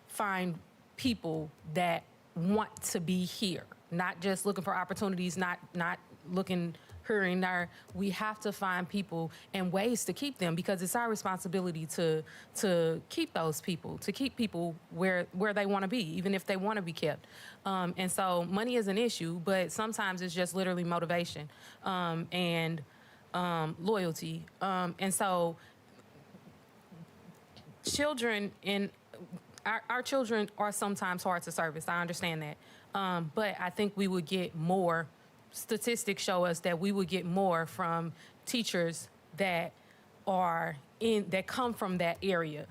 find people that want to be here, not just looking for opportunities, not looking here and there. We have to find people and ways to keep them, because it's our responsibility to keep those people, to keep people where they want to be, even if they want to be kept. And so money is an issue, but sometimes it's just literally motivation and loyalty. And so children in our children are sometimes hard to service. I understand that. But I think we would get more. Statistics show us that we would get more from teachers that come from that area.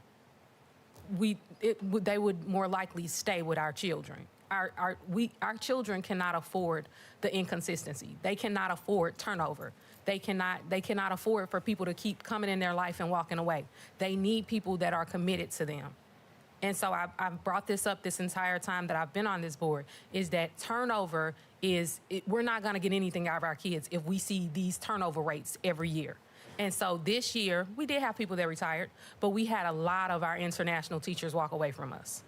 They would more likely stay with our children. Our children cannot afford the inconsistency. They cannot afford turnover. They cannot afford for people to keep coming in their life and walking away. They need people that are committed to them. And so I've brought this up this entire time that I've been on this board, is that turnover we're not going to get anything out of our kids if we see these turnover rates every year. And so this year, we did have people that retired, but we had a lot of our international teachers walk away from us.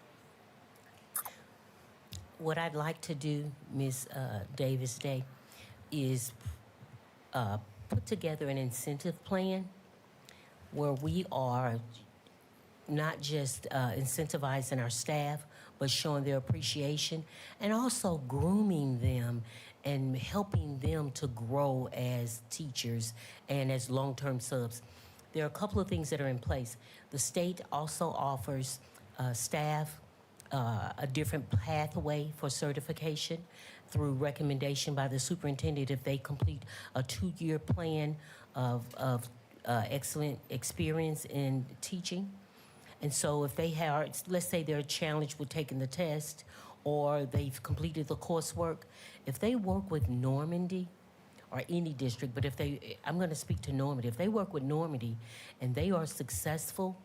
What I'd like to do, Ms. Davis-Day, is put together an incentive plan where we are not just incentivizing our staff, but showing their appreciation and also grooming them and helping them to grow as teachers and as long-term subs. There are a couple of things that are in place. The state also offers staff a different pathway for certification through recommendation by the superintendent if they complete a 2-year plan of excellent experience in teaching. And so if they have, let's say they're challenged with taking the test or they've completed the coursework, if they work with Normandy or any district, but I'm going to speak to Normandy. If they work with Normandy and they are successful,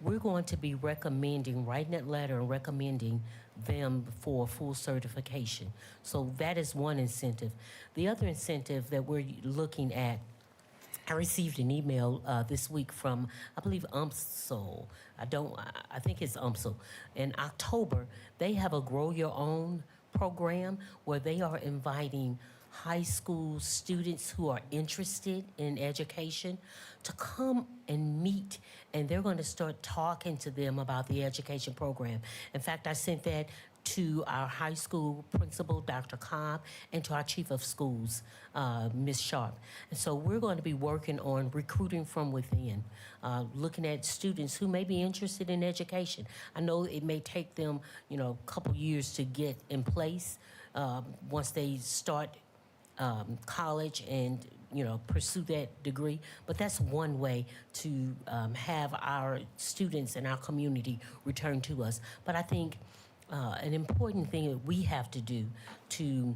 we're going to be recommending, writing that letter and recommending them for full certification. So that is one incentive. The other incentive that we're looking at, I received an email this week from, I believe, UMSL. I think it's UMSL. In October, they have a Grow Your Own program where they are inviting high school students who are interested in education to come and meet, and they're going to start talking to them about the education program. In fact, I sent that to our high school principal, Dr. Cobb, and to our chief of schools, Ms. Sharp. And so we're going to be working on recruiting from within, looking at students who may be interested in education. I know it may take them, a couple years to get in place once they start college and pursue that degree, but that's one way to have our students and our community return to us. But I think an important thing that we have to do to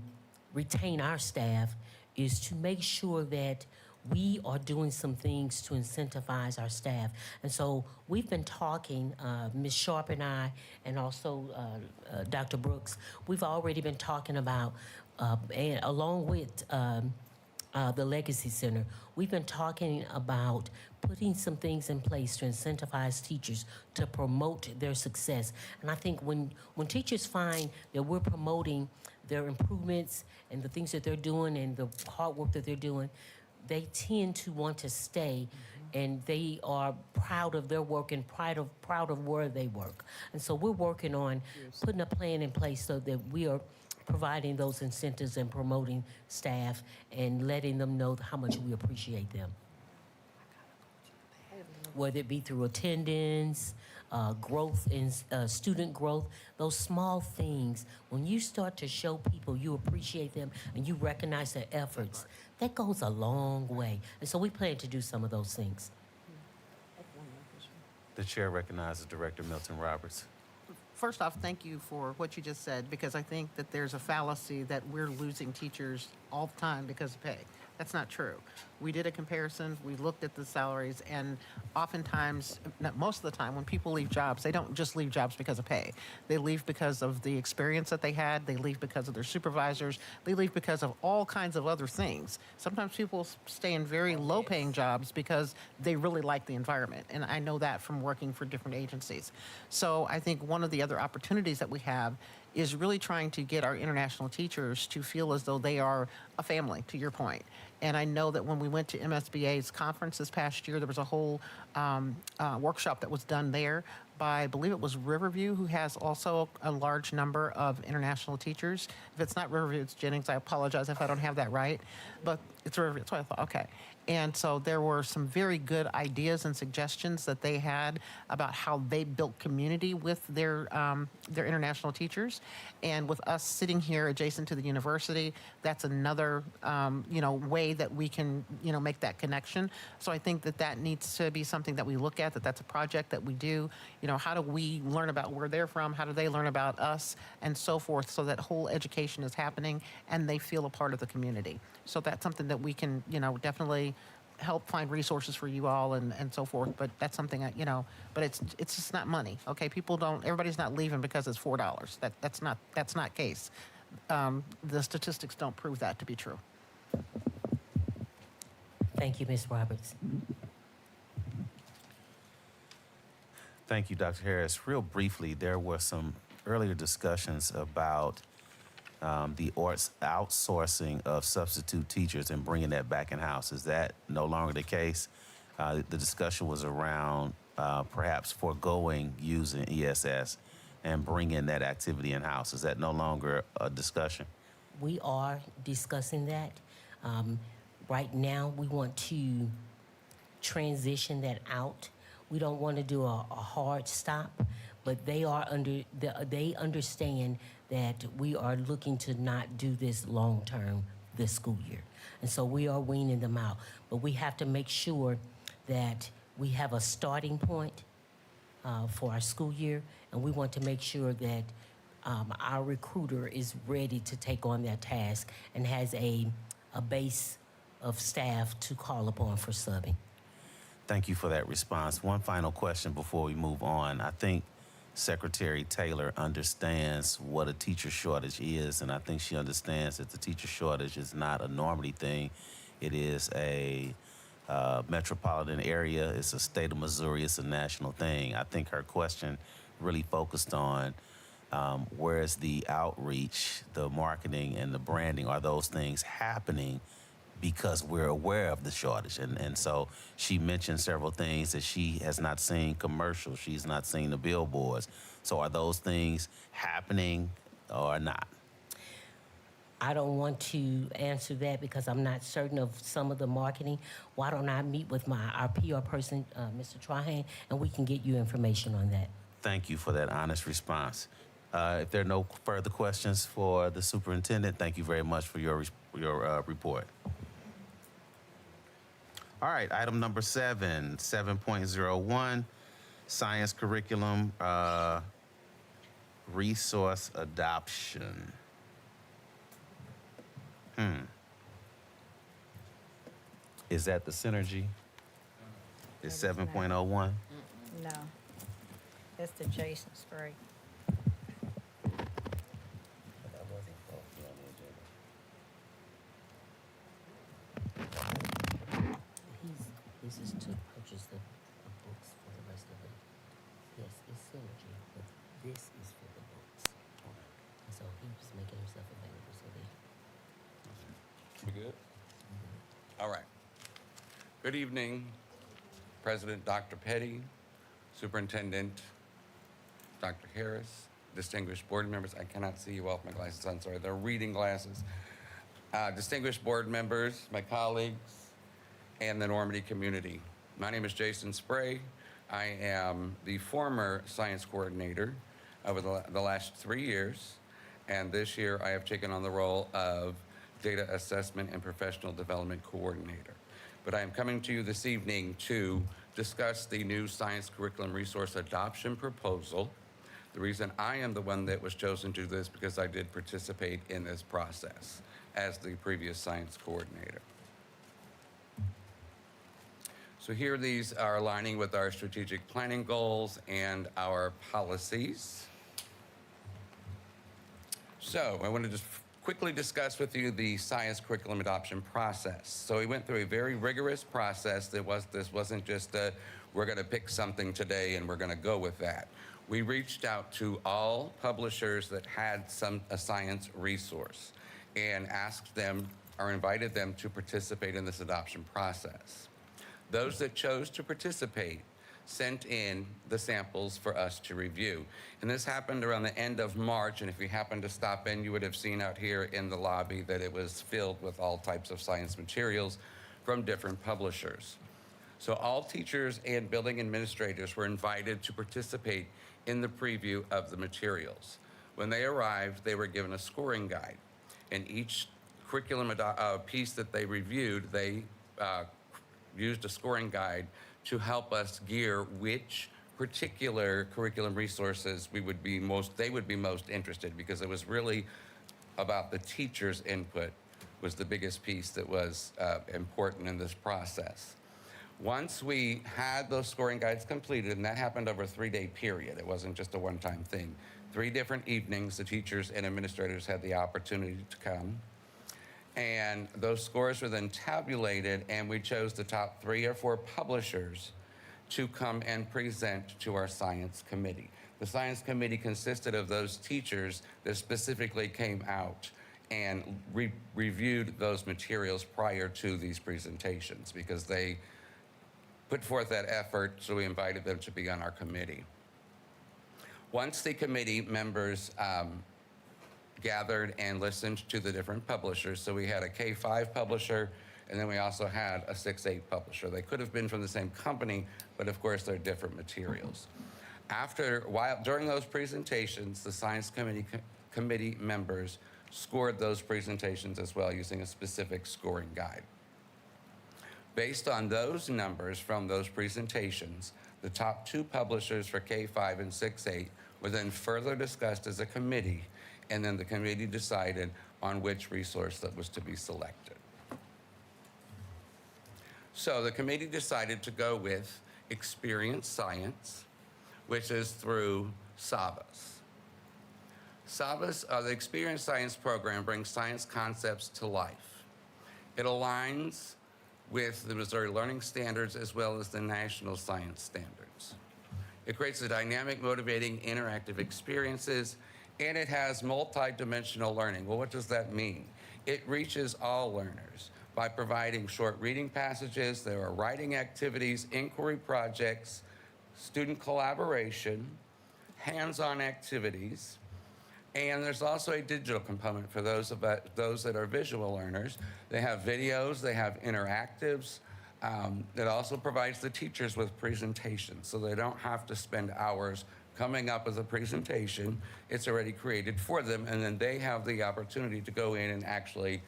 retain our staff is to make sure that we are doing some things to incentivize our staff. And so we've been talking, Ms. Sharp and I, and also Dr. Brooks, we've already been talking about, and along with the Legacy Center, we've been talking about putting some things in place to incentivize teachers to promote their success. And I think when teachers find that we're promoting their improvements and the things that they're doing and the hard work that they're doing, they tend to want to stay, and they are proud of their work and proud of where they work. And so we're working on putting a plan in place so that we are providing those incentives and promoting staff and letting them know how much we appreciate them. Whether it be through attendance, growth in student growth, those small things, when you start to show people you appreciate them and you recognize their efforts, that goes a long way. And so we plan to do some of those things. The chair recognizes Director Milton Roberts. First off, thank you for what you just said, because I think that there's a fallacy that we're losing teachers all the time because of pay. That's not true. We did a comparison, we looked at the salaries, and oftentimes, not most of the time, when people leave jobs, they don't just leave jobs because of pay. They leave because of the experience that they had, they leave because of their supervisors, they leave because of all kinds of other things. Sometimes people stay in very low-paying jobs because they really like the environment, and I know that from working for different agencies. So I think one of the other opportunities that we have is really trying to get our international teachers to feel as though they are a family, to your point. And I know that when we went to MSBA's conference this past year, there was a whole workshop that was done there by, I believe it was Riverview, who has also a large number of international teachers. If it's not Riverview, it's Jennings. I apologize if I don't have that right. But it's Riverview, that's what I thought, okay. And so there were some very good ideas and suggestions that they had about how they built community with their international teachers. And with us sitting here adjacent to the university, that's another way that we can make that connection. So I think that that needs to be something that we look at, that's a project that we do. How do we learn about where they're from? How do they learn about us? And so forth, so that whole education is happening and they feel a part of the community. So that's something that we can, definitely help find resources for you all and so forth. But that's something but it's just not money. Okay, everybody's not leaving because it's $4. That's not case. The statistics don't prove that to be true. Thank you, Ms. Roberts. Thank you, Dr. Harris. Real briefly, there were some earlier discussions about the outsourcing of substitute teachers and bringing that back in-house. Is that no longer the case? The discussion was around perhaps foregoing using ESS and bringing that activity in-house. Is that no longer a discussion? We are discussing that. Right now, we want to transition that out. We don't want to do a hard stop, but they understand that we are looking to not do this long term this school year. And so we are weaning them out. But we have to make sure that we have a starting point for our school year, and we want to make sure that our recruiter is ready to take on that task and has a base of staff to call upon for subbing. Thank you for that response. One final question before we move on. I think Secretary Taylor understands what a teacher shortage is, and I think she understands that the teacher shortage is not a Normandy thing. It is a metropolitan area. It's a state of Missouri. It's a national thing. I think her question really focused on where's the outreach, the marketing, and the branding. Are those things happening because we're aware of the shortage? And so she mentioned several things that she has not seen commercials. She's not seen the billboards. So are those things happening or not? I don't want to answer that because I'm not certain of some of the marketing. Why don't I meet with our PR person, Mr. Trahan, and we can get you information on that. Thank you for that honest response. If there are no further questions for the superintendent, thank you very much for your report. All right, item number 7.01, science curriculum resource adoption. Is that the synergy? Is 7.01? No. That's the Jason Spray. This is to purchase the books for the rest of it. Yes, it's synergy, but this is for the books. And so he was making himself available so they. We good? All right. Good evening, President Dr. Petty, Superintendent Dr. Harris, distinguished board members. I cannot see you well with my glasses on, sorry. They're reading glasses. Distinguished board members, my colleagues, and the Normandy community. My name is Jason Spray. I am the former science coordinator over the last 3 years, and this year I have taken on the role of data assessment and professional development coordinator. but I am coming to you this evening to discuss the new science curriculum resource adoption proposal. The reason I am the one that was chosen to do this because I did participate in this process as the previous science coordinator. So here these are aligning with our strategic planning goals and our policies. So I want to just quickly discuss with you the science curriculum adoption process. So we went through a very rigorous process. This wasn't just we're going to pick something today and we're going to go with that. We reached out to all publishers that had a science resource and asked them or invited them to participate in this adoption process. Those that chose to participate sent in the samples for us to review. And this happened around the end of March, and if you happened to stop in, you would have seen out here in the lobby that it was filled with all types of science materials from different publishers. So all teachers and building administrators were invited to participate in the preview of the materials. When they arrived, they were given a scoring guide, and each curriculum piece that they reviewed, they used a scoring guide to help us gear which particular curriculum resources they would be most interested, because it was really about the teacher's input was the biggest piece that was important in this process. Once we had those scoring guides completed, and that happened over a 3-day period, it wasn't just a one-time thing. 3 different evenings, the teachers and administrators had the opportunity to come. And those scores were then tabulated, and we chose the top 3 or 4 publishers to come and present to our science committee. The science committee consisted of those teachers that specifically came out and reviewed those materials prior to these presentations, because they put forth that effort, so we invited them to be on our committee. Once the committee members gathered and listened to the different publishers. So we had a K-5 publisher, and then we also had a 6-8 publisher. They could have been from the same company, but of course they're different materials. During those presentations, the science committee members scored those presentations as well using a specific scoring guide. Based on those numbers from those presentations, the top 2 publishers for K-5 and 6-8 were then further discussed as a committee, and then the committee decided on which resource that was to be selected. So the committee decided to go with Experience Science, which is through SABAS. SABAS, the Experience Science program, brings science concepts to life. It aligns with the Missouri Learning Standards as well as the National Science Standards. It creates a dynamic, motivating, interactive experiences, and it has multi-dimensional learning. Well, what does that mean? It reaches all learners by providing short reading passages. There are writing activities, inquiry projects, student collaboration, hands-on activities, and there's also a digital component for those that are visual learners. They have videos, they have interactives. It also provides the teachers with presentations, so they don't have to spend hours coming up with a presentation. It's already created for them, and then they have the opportunity to go in and actually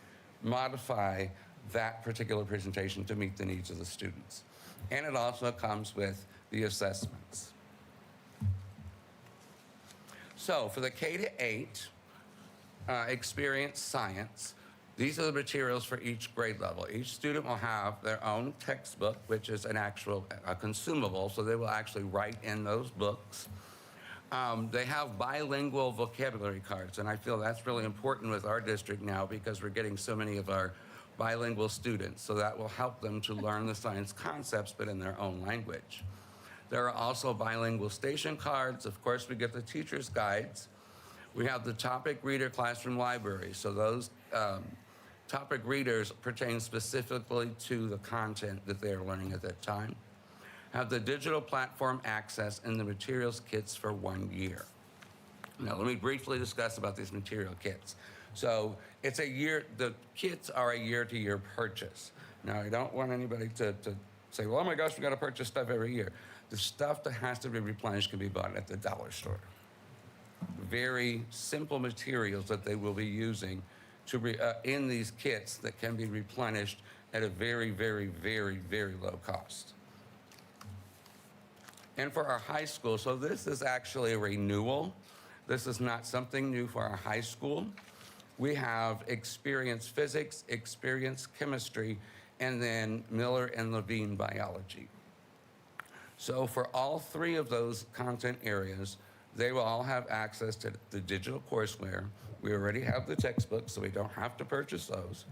modify that particular presentation to meet the needs of the students. And it also comes with the assessments. So for the K-8 Experience Science, these are the materials for each grade level. Each student will have their own textbook, which is an actual consumable, so they will actually write in those books. They have bilingual vocabulary cards, and I feel that's really important with our district now because we're getting so many of our bilingual students, so that will help them to learn the science concepts, but in their own language. There are also bilingual station cards. Of course, we get the teacher's guides. We have the topic reader classroom library, so those topic readers pertain specifically to the content that they are learning at that time. Have the digital platform access and the materials kits for 1 year. Now, let me briefly discuss about these material kits. So it's the kits are a year-to-year purchase. Now, I don't want anybody to say, well, oh my gosh, we got to purchase stuff every year. The stuff that has to be replenished can be bought at the dollar store. Very simple materials that they will be using in these kits that can be replenished at a very, very, very, very low cost. And for our high school, so this is actually a renewal. This is not something new for our high school. We have experienced physics, experienced chemistry, and then Miller and Levine biology. So for all three of those content areas, they will all have access to the digital courseware. We already have the textbooks, so we don't have to purchase those.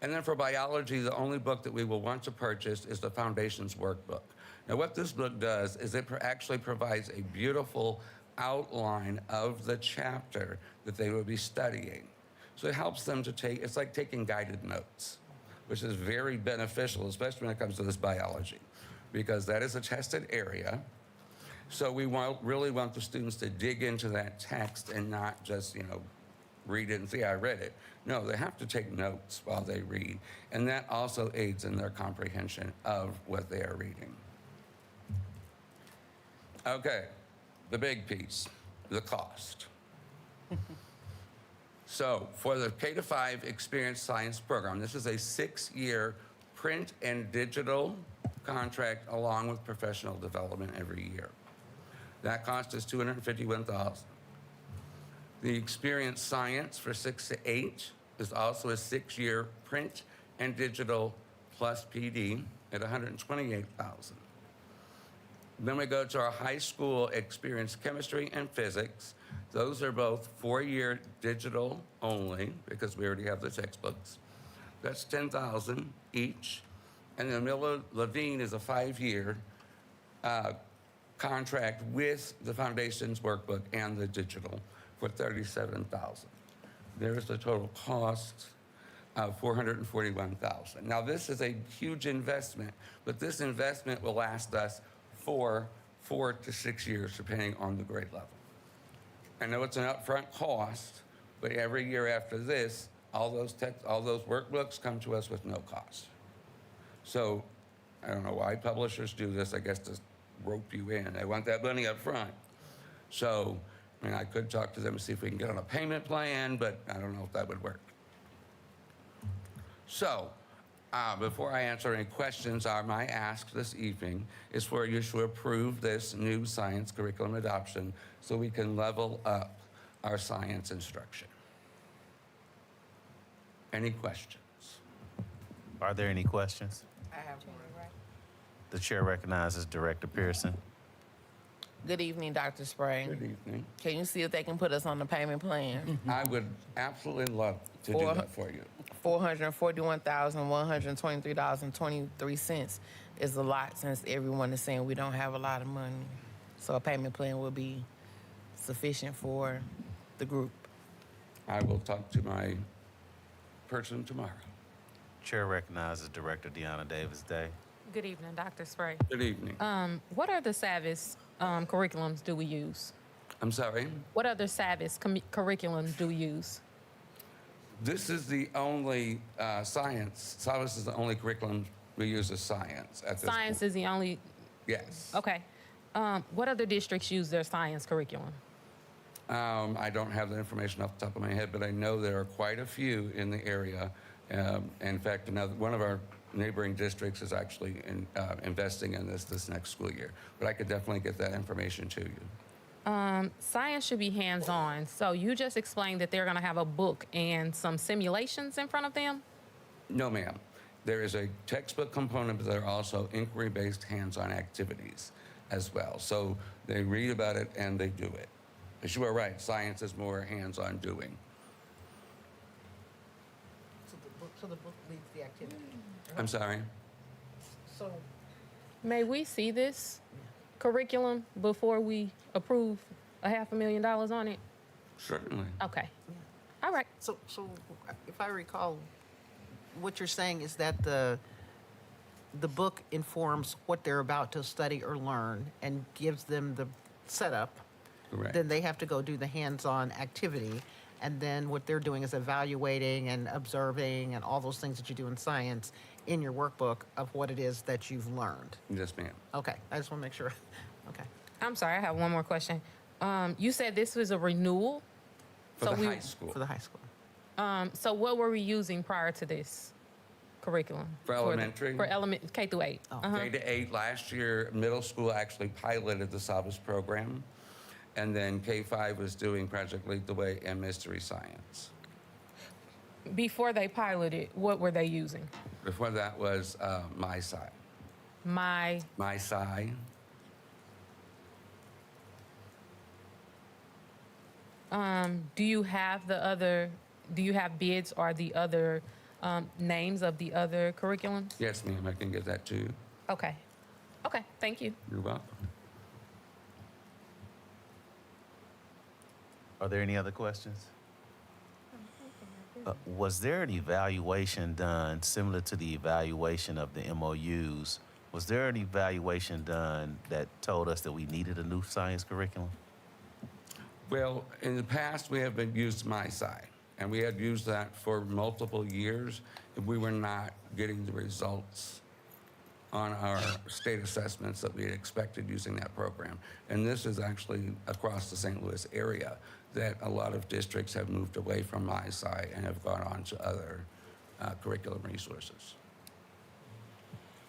And then for biology, the only book that we will want to purchase is the Foundations Workbook. Now, what this book does is it actually provides a beautiful outline of the chapter that they will be studying. So it helps them to take, it's like taking guided notes, which is very beneficial, especially when it comes to this biology, because that is a tested area. So we really want the students to dig into that text and not just, read it and see, I read it. No, they have to take notes while they read. And that also aids in their comprehension of what they are reading. Okay, the big piece, the cost. So for the K-5 Experience Science Program, this is a 6-year print and digital contract along with professional development every year. That cost is $251,000. The Experience Science for 6 to 8 is also a 6-year print and digital plus PD at $128,000. Then we go to our high school Experience Chemistry and Physics. Those are both 4-year digital only because we already have the textbooks. That's $10,000 each. And then Miller Levine is a 5-year contract with the Foundations Workbook and the digital for $37,000. There's the total cost of $441,000. Now, this is a huge investment, but this investment will last us for 4 to 6 years, depending on the grade level. I know it's an upfront cost, but every year after this, all those workbooks come to us with no cost. So I don't know why publishers do this, I guess to rope you in. They want that money up front. So, I could talk to them and see if we can get on a payment plan, but I don't know if that would work. So, before I answer any questions, my ask this evening is for you to approve this new science curriculum adoption so we can level up our science instruction. Any questions? Are there any questions? I have one. The chair recognizes Director Pearson. Good evening, Dr. Spray. Good evening. Can you see if they can put us on the payment plan? I would absolutely love to do that for you. $441,123.23 is a lot since everyone is saying we don't have a lot of money. So a payment plan will be sufficient for the group. I will talk to my person tomorrow. Chair recognizes Director Deanna Davis-Day. Good evening, Dr. Spray. Good evening. What other SAVIS curriculums do we use? I'm sorry? What other SAVIS curriculums do we use? This is the only science. SAVIS is the only curriculum we use as science at this Science point. is the only. Yes. Okay. What other districts use their science curriculum? I don't have the information off the top of my head, but I know there are quite a few in the area. In fact, one of our neighboring districts is actually investing in this next school year. But I could definitely get that information to you. Science should be hands-on. So you just explained that they're going to have a book and some simulations in front of them? No, ma'am. There is a textbook component, but there are also inquiry-based hands-on activities as well. So they read about it and they do it. But you are right, science is more hands-on doing. So the book leads the activity. I'm sorry? So May we see this curriculum before we approve $500,000 on it? Certainly. Okay. All right. So if I recall, what you're saying is that the book informs what they're about to study or learn and gives them the setup. Correct. Then they have to go do the hands-on activity. And then what they're doing is evaluating and observing and all those things that you do in science in your workbook of what it is that you've learned. Yes, ma'am. Okay, I just want to make sure. Okay. I'm sorry, I have one more question. You said this was a renewal? For the high school. For the high school. So what were we using prior to this curriculum? For elementary? For element, K through 8. K to 8, last year, middle school actually piloted the Savas program. And then K-5 was doing Project Lead the Way and Mystery Science. Before they piloted, what were they using? Before that was MySci. My, MySci. do you have bids or the other names of the other curriculums? Yes, ma'am, I can get that to you. Okay. Okay, thank you. You're welcome. Are there any other questions? Was there an evaluation done similar to the evaluation of the MOUs? Was there an evaluation done that told us that we needed a new science curriculum? Well, in the past, we have been used MySci, and we had used that for multiple years, and we were not getting the results on our state assessments that we had expected using that program. And this is actually across the St. Louis area that a lot of districts have moved away from MySci and have gone on to other curriculum resources.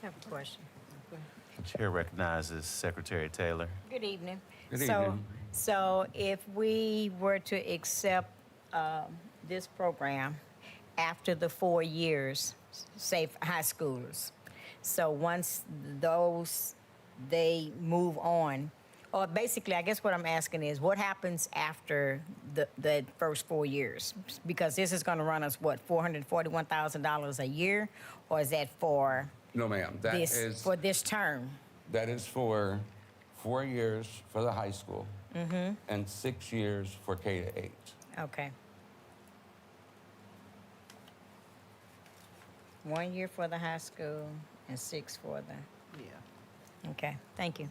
I have a question. Chair recognizes Secretary Taylor. Good evening. Good So, evening. so if we were to accept this program after the 4 years, say for high schoolers, so once they move on, or basically, I guess what I'm asking is, what happens after the first 4 years? Because this is going to run us, what, $441,000 a year? Or is that for No, ma'am, that is for this term? that is for 4 years for the high school and 6 years for K to 8. Okay. 1 year for the high school and 6 for the, Yeah. okay, thank you.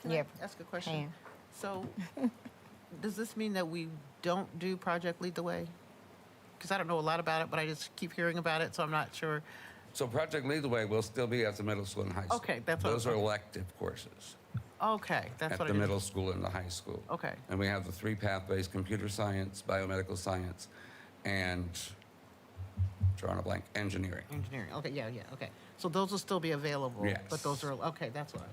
Can Yeah. I ask a question? Can. So, does this mean that we don't do Project Lead the Way? Because I don't know a lot about it, but I just keep hearing about it, so I'm not sure. So Project Lead the Way will still be at the middle school and high school. Okay, that's what I Those was are looking- elective courses Okay, that's at what the I did. middle school and the high school. Okay. And we have the 3 pathways: computer science, biomedical science, and drawing a blank, engineering. Engineering. Okay, yeah, okay. So those will still be available. Yes. But those are okay. That's what.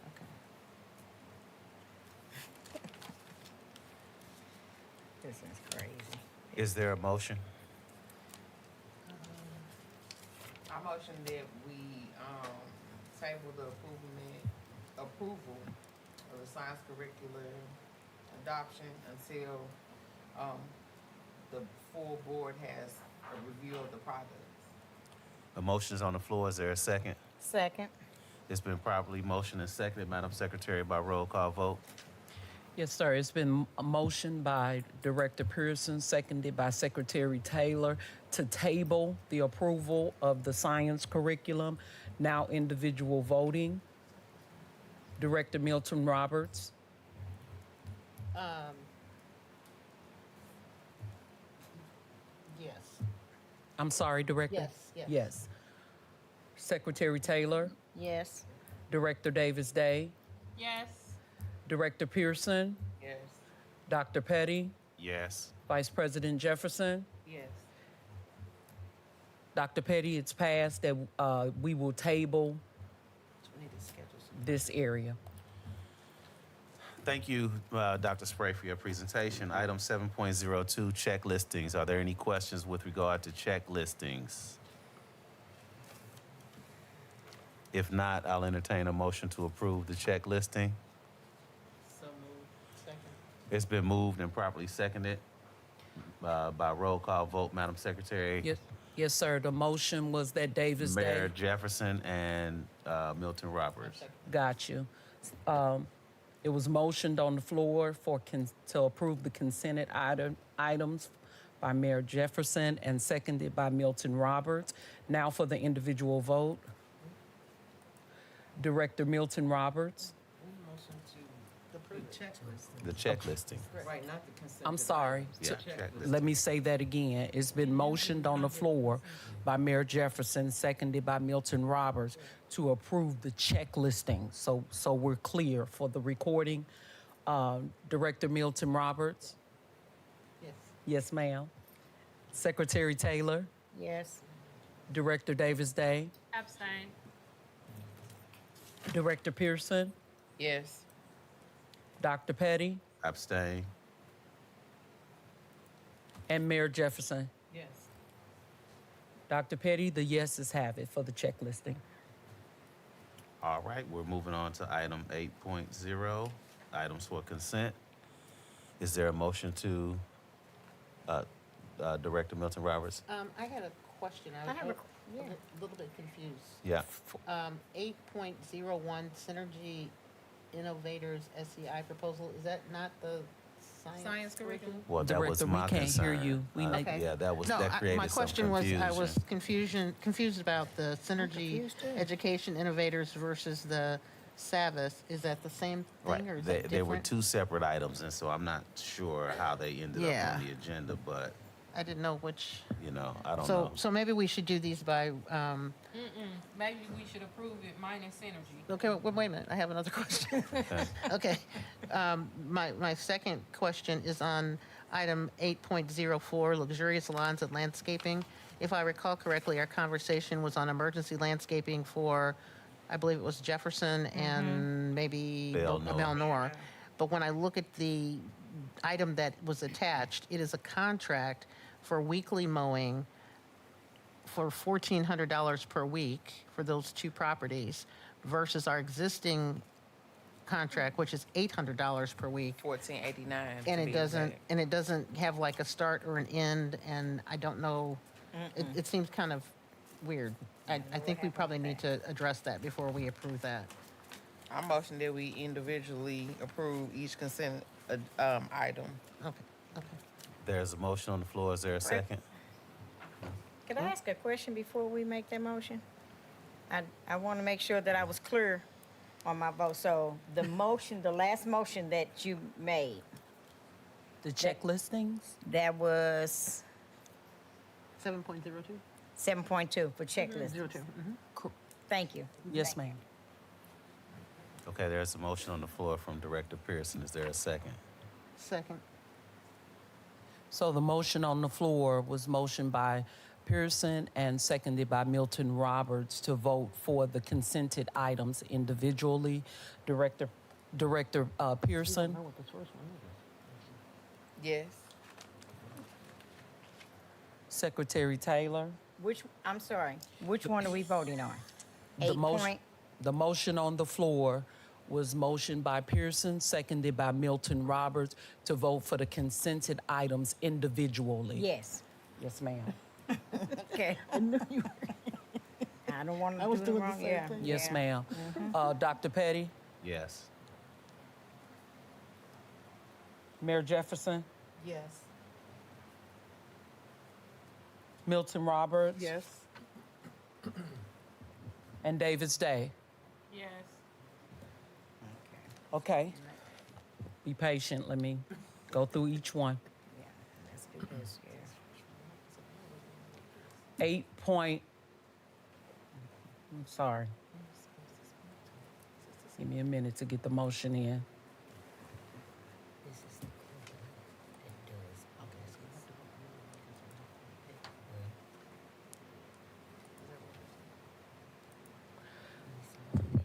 Okay. This is crazy. Is there a motion? I motion that we table the approval of the science curricular adoption until the full board has a review of the products. A motion is on the floor. Is there a second? Second. It's been properly motioned and seconded, Madam Secretary, by roll call vote. Yes, sir. It's been a motion by Director Pearson, seconded by Secretary Taylor, to table the approval of the science curriculum. Now individual voting. Director Milton Roberts. Yes. I'm sorry, Director? Yes. Yes. Secretary Taylor. Yes. Director Davis Day. Yes. Director Pearson. Yes. Dr. Petty. Yes. Vice President Jefferson. Yes. Dr. Petty, it's passed that we will table So we need to schedule some. this area. Thank you, Dr. Spray, for your presentation. Item 7.02, check listings. Are there any questions with regard to check listings? If not, I'll entertain a motion to approve the check listing. So moved. Second. It's been moved and properly seconded by roll call vote, Madam Secretary. Yes, yes, sir. The motion was that Davis Mayor Day. Jefferson and Milton Roberts. Got you. It was motioned on the floor to approve the consented items by Mayor Jefferson and seconded by Milton Roberts. Now for the individual vote. Director Milton Roberts. Motion to the The checklisting. Right, not the consent. I'm sorry. Yeah, checklist. Let me say that again. It's been motioned on the floor by Mayor Jefferson, seconded by Milton Roberts, to approve the checklisting. So we're clear for the recording. Director Milton Roberts? Yes. Yes, ma'am. Secretary Taylor? Yes. Director Davis Day? Abstain. Director Pearson? Yes. Dr. Petty? Abstain. And Mayor Jefferson? Yes. Dr. Petty, the yeses have it for the checklisting. All right, we're moving on to item 8.0, items for consent. Is there a motion to, Director Milton Roberts? I had a question. I have a- a little bit confused. Yeah. 8.01 Synergy Innovators SEI proposal, is that not the science curriculum? Well, that was Director, we my can't hear concern. you. We need- Okay. Yeah, that No, created my some question was, confusion. I was confused about the Synergy confused too. Education Innovators versus the SAVIS. Is that the same thing or is Right, that they were different? two separate items, and so I'm not sure how they ended up Yeah. on the agenda, but, I didn't know which. I don't know. So maybe we should do these by, Maybe we should approve it minus synergy. okay, wait a minute, I have another question. Okay. My second question is on item 8.04, luxurious lawns and landscaping. If I recall correctly, our conversation was on emergency landscaping for, I believe it was Jefferson and maybe Belnor. Belnor. But when I look at the item that was attached, it is a contract for weekly mowing for $1,400 per week for those two properties versus our existing contract, which is $800 per week. $14.89. And it doesn't have like a start or an end, and I don't know, it seems kind of weird. I think we probably need to address that before we approve that. I motion that we individually approve each consent item. Okay. There's a motion on the floor. Is there a second? Could I ask a question before we make that motion? I want to make sure that I was clear on my vote. So the motion, the last motion that you made, The checklistings? that was 7.02? 7.2 for checklist. 02. Thank you. Yes, ma'am. Okay, there's a motion on the floor from Director Pearson. Is there a second? Second. So the motion on the floor was motioned by Pearson and seconded by Milton Roberts to vote for the consented items individually. Director Pearson, Yes. Secretary Taylor. I'm sorry, which one are we voting on? The 8 motion- point, The motion on the floor was motioned by Pearson, seconded by Milton Roberts to vote for the consented items individually. yes. Yes, ma'am. Okay. I don't want to do it wrong, yeah. Yes, yeah. ma'am. Dr. Petty, Yes. Mayor Jefferson, Yes. Milton Roberts, Yes. and Davis Day. Yes. Okay. Be patient. Let me go through each one. Yeah, let's do this, yeah. 8 point. I'm sorry. Give me a minute to get the motion in. This is the code that does,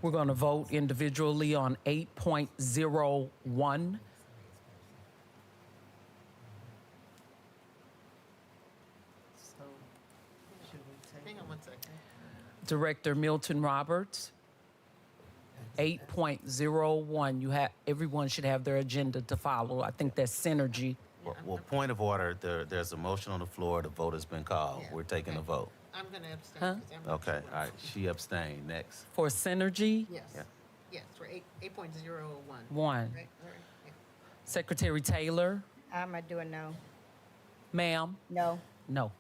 We're going to vote individually on 8.01. Hang on one second. Director Milton Roberts. 8.01. Everyone should have their agenda to follow. I think that's synergy. Well, point of order, there's a motion on the floor. The vote has been called. Yeah. We're taking a vote. I'm going to abstain. Huh? 'cause I'm not Okay, sure. all right. She abstained. Next. For synergy, Yes. Yeah. Yes, for 8.01. 1. Right, all right. Yeah. Secretary Taylor, I'm gonna do a no. ma'am, No. no.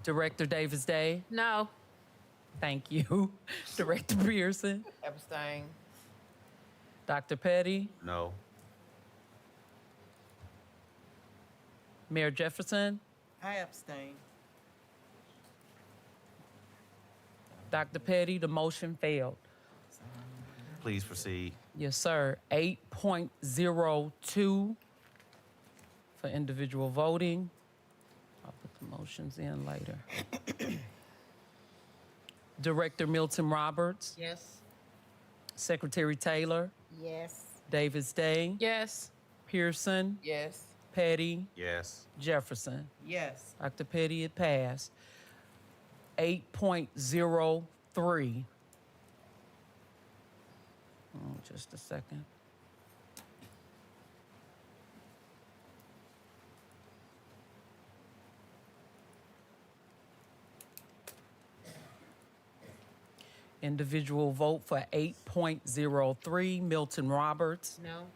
Director Davis Day, No. thank you. Director Pearson, Abstain. Dr. Petty, No. Mayor Jefferson, I abstain. Dr. Petty, the motion failed. Please proceed. Yes, sir. 8.02 for individual voting. I'll put the motions in later. Director Milton Roberts, Yes. Secretary Taylor, Yes. Davis Day, Yes. Pearson, Yes. Petty, Yes. Jefferson. Yes. Dr. Petty, it passed. 8.03. Just a second. Individual vote for 8.03, Milton Roberts. No.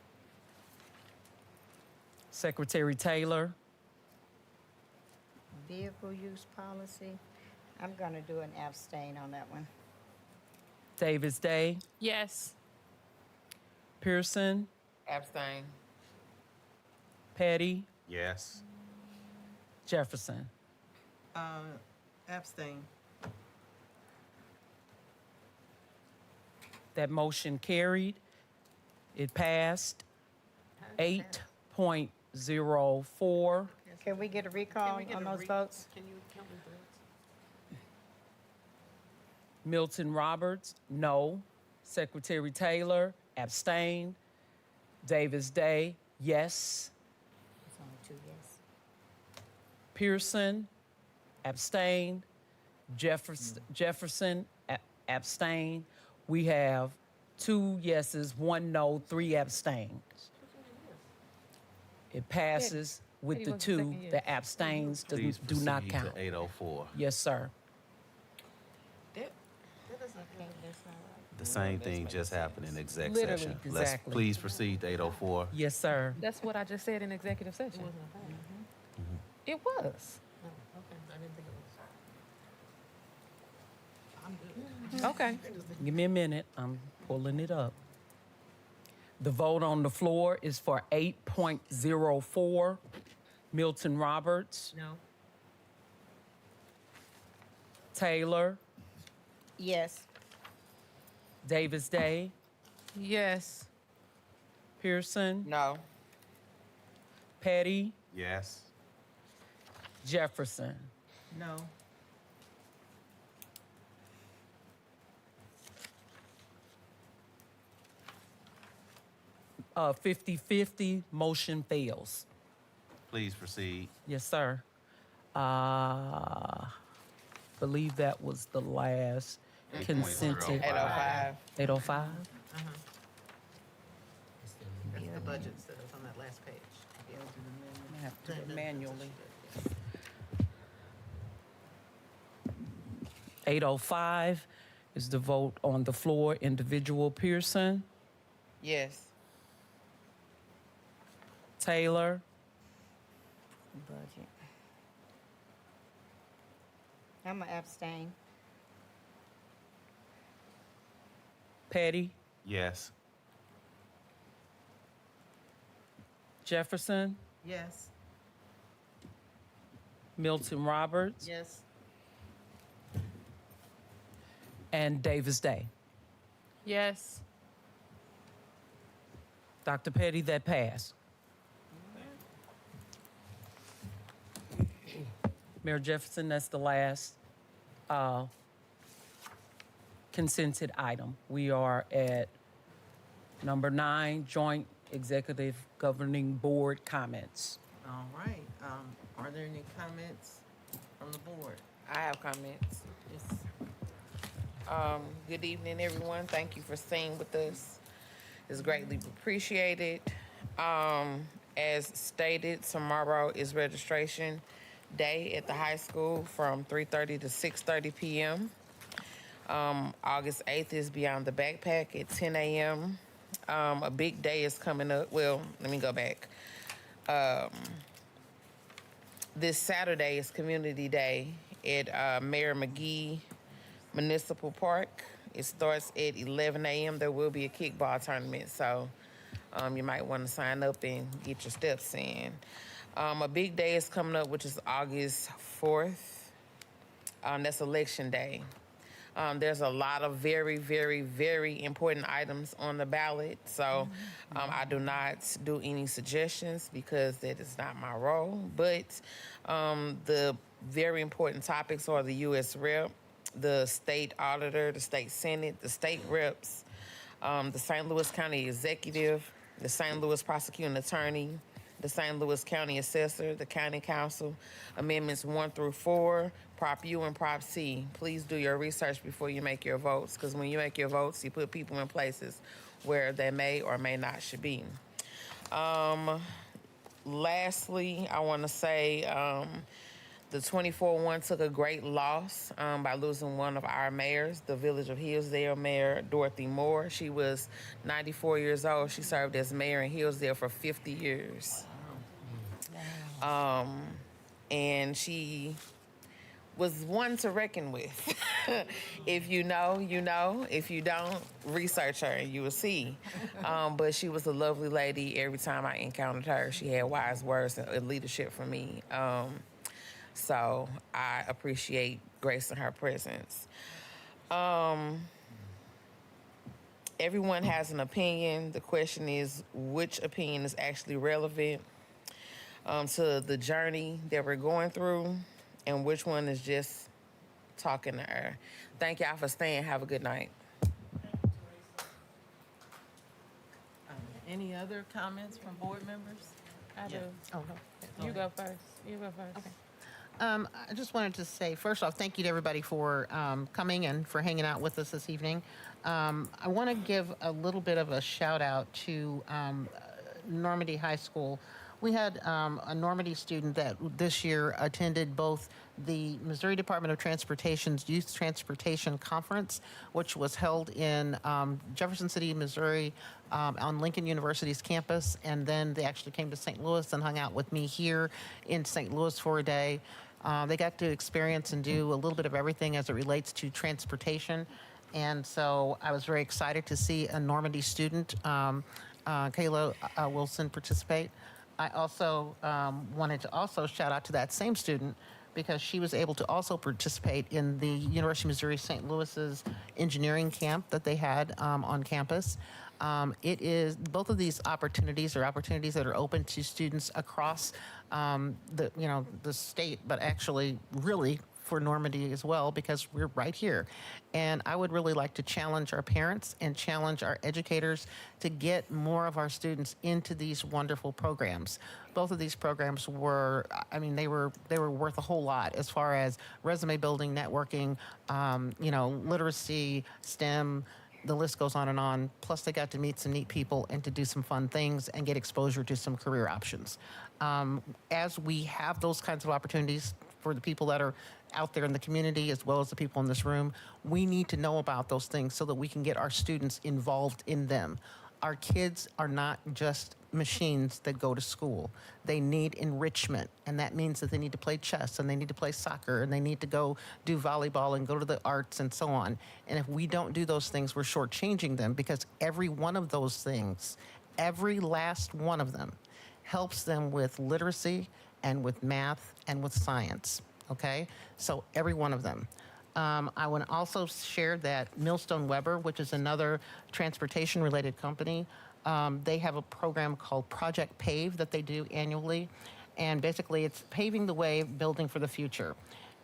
Secretary Taylor, Vehicle use policy. I'm gonna do an abstain on that one. Davis Day, Yes. Pearson, Abstain. Petty, Yes. Jefferson. Abstain. That motion carried. It passed. 8.04. Can we get a recall on those votes? Can you count the votes? Milton Roberts, no. Secretary Taylor, abstained. Davis Day, yes. It's only 2 yes. Pearson, abstained. Jefferson, abstained. We have 2 yeses, 1 no, 3 abstains. It passes with Petty the was the 2. second yes. The abstains Please do not proceed count. to 804. Yes, sir. That doesn't count. The same thing just happened in exec Literally, session. exactly. Let's please proceed to 804. Yes, sir. That's what I just said in executive session. It was. Okay. Give me a minute. I'm pulling it up. The vote on the floor is for 8.04. Milton Roberts, No. Taylor, Yes. Davis Day, Yes. Pearson, No. Petty, Yes. Jefferson. No. 50-50, motion fails. Please proceed. Yes, sir. Believe that was the last consented. 805. 805? That's the budget that was on that last page. I have to do it manually. 805 is the vote on the floor. Individual Pearson, Yes. Taylor, Budget. I'm gonna abstain. Petty, Yes. Jefferson, Yes. Milton Roberts, Yes. and Davis Day. Yes. Dr. Petty, that passed. Mayor Jefferson, that's the last consented item. We are at number 9, Joint Executive Governing Board comments. All right. Are there any comments from the board? I have comments. Yes. Good evening, everyone. Thank you for staying with us. It's greatly appreciated. As stated, tomorrow is registration day at the high school from 3:30 to 6:30 p.m. August 8th is Beyond the Backpack at 10 a.m. A big day is coming up. Well, let me go back. This Saturday is Community Day at Mayor McGee Municipal Park. It starts at 11 a.m. There will be a kickball tournament, so you might want to sign up and get your steps in. A big day is coming up, which is August 4th. That's Election Day. There's a lot of very, very, very important items on the ballot. So I do not do any suggestions because that is not my role. But the very important topics are the U.S. Rep, the state auditor, the state senate, the state reps, the St. Louis County Executive, the St. Louis Prosecuting Attorney, the St. Louis County Assessor, the County Council, Amendments 1 through 4, Prop U and Prop C. Please do your research before you make your votes, because when you make your votes, you put people in places where they may or may not should be. Lastly, I want to say the 24-1 took a great loss by losing one of our mayors, the Village of Hillsdale Mayor Dorothy Moore. She was 94 years old. She served as mayor in Hillsdale for 50 years. And she was one to reckon with. If you know, you know. If you don't, research her and you will see. But she was a lovely lady. Every time I encountered her, she had wise words and leadership for me. So I appreciate gracing her presence. Everyone has an opinion. The question is, which opinion is actually relevant to the journey that we're going through, and which one is just talking to her. Thank y'all for staying. Have a good night. Any other comments from board members? I do. Oh, no. You go first. You go first. I just wanted to say, first off, thank you to everybody for coming and for hanging out with us this evening. I want to give a little bit of a shout out to Normandy High School. We had a Normandy student that this year attended both the Missouri Department of Transportation's Youth Transportation Conference, which was held in Jefferson City, Missouri, on Lincoln University's campus, and then they actually came to St. Louis and hung out with me here in St. Louis for a day. They got to experience and do a little bit of everything as it relates to transportation, and so I was very excited to see a Normandy student, Kayla Wilson, participate. I also wanted to also shout out to that same student because she was able to also participate in the University of Missouri St. Louis's engineering camp that they had on campus. It is both of these opportunities are opportunities that are open to students across the state, but actually really for Normandy as well, because we're right here. And I would really like to challenge our parents and challenge our educators to get more of our students into these wonderful programs. Both of these programs were, they were worth a whole lot as far as resume building, networking, literacy, STEM, the list goes on and on. Plus, they got to meet some neat people and to do some fun things and get exposure to some career options. As we have those kinds of opportunities for the people that are out there in the community as well as the people in this room, we need to know about those things so that we can get our students involved in them. Our kids are not just machines that go to school. They need enrichment, and that means that they need to play chess, and they need to play soccer, and they need to go do volleyball and go to the arts and so on. And if we don't do those things, we're shortchanging them, because every one of those things, every last one of them, helps them with literacy and with math and with science, okay? So every one of them. I want to also share that Millstone Weber, which is another transportation-related company, they have a program called Project Pave that they do annually. And basically, it's paving the way, building for the future.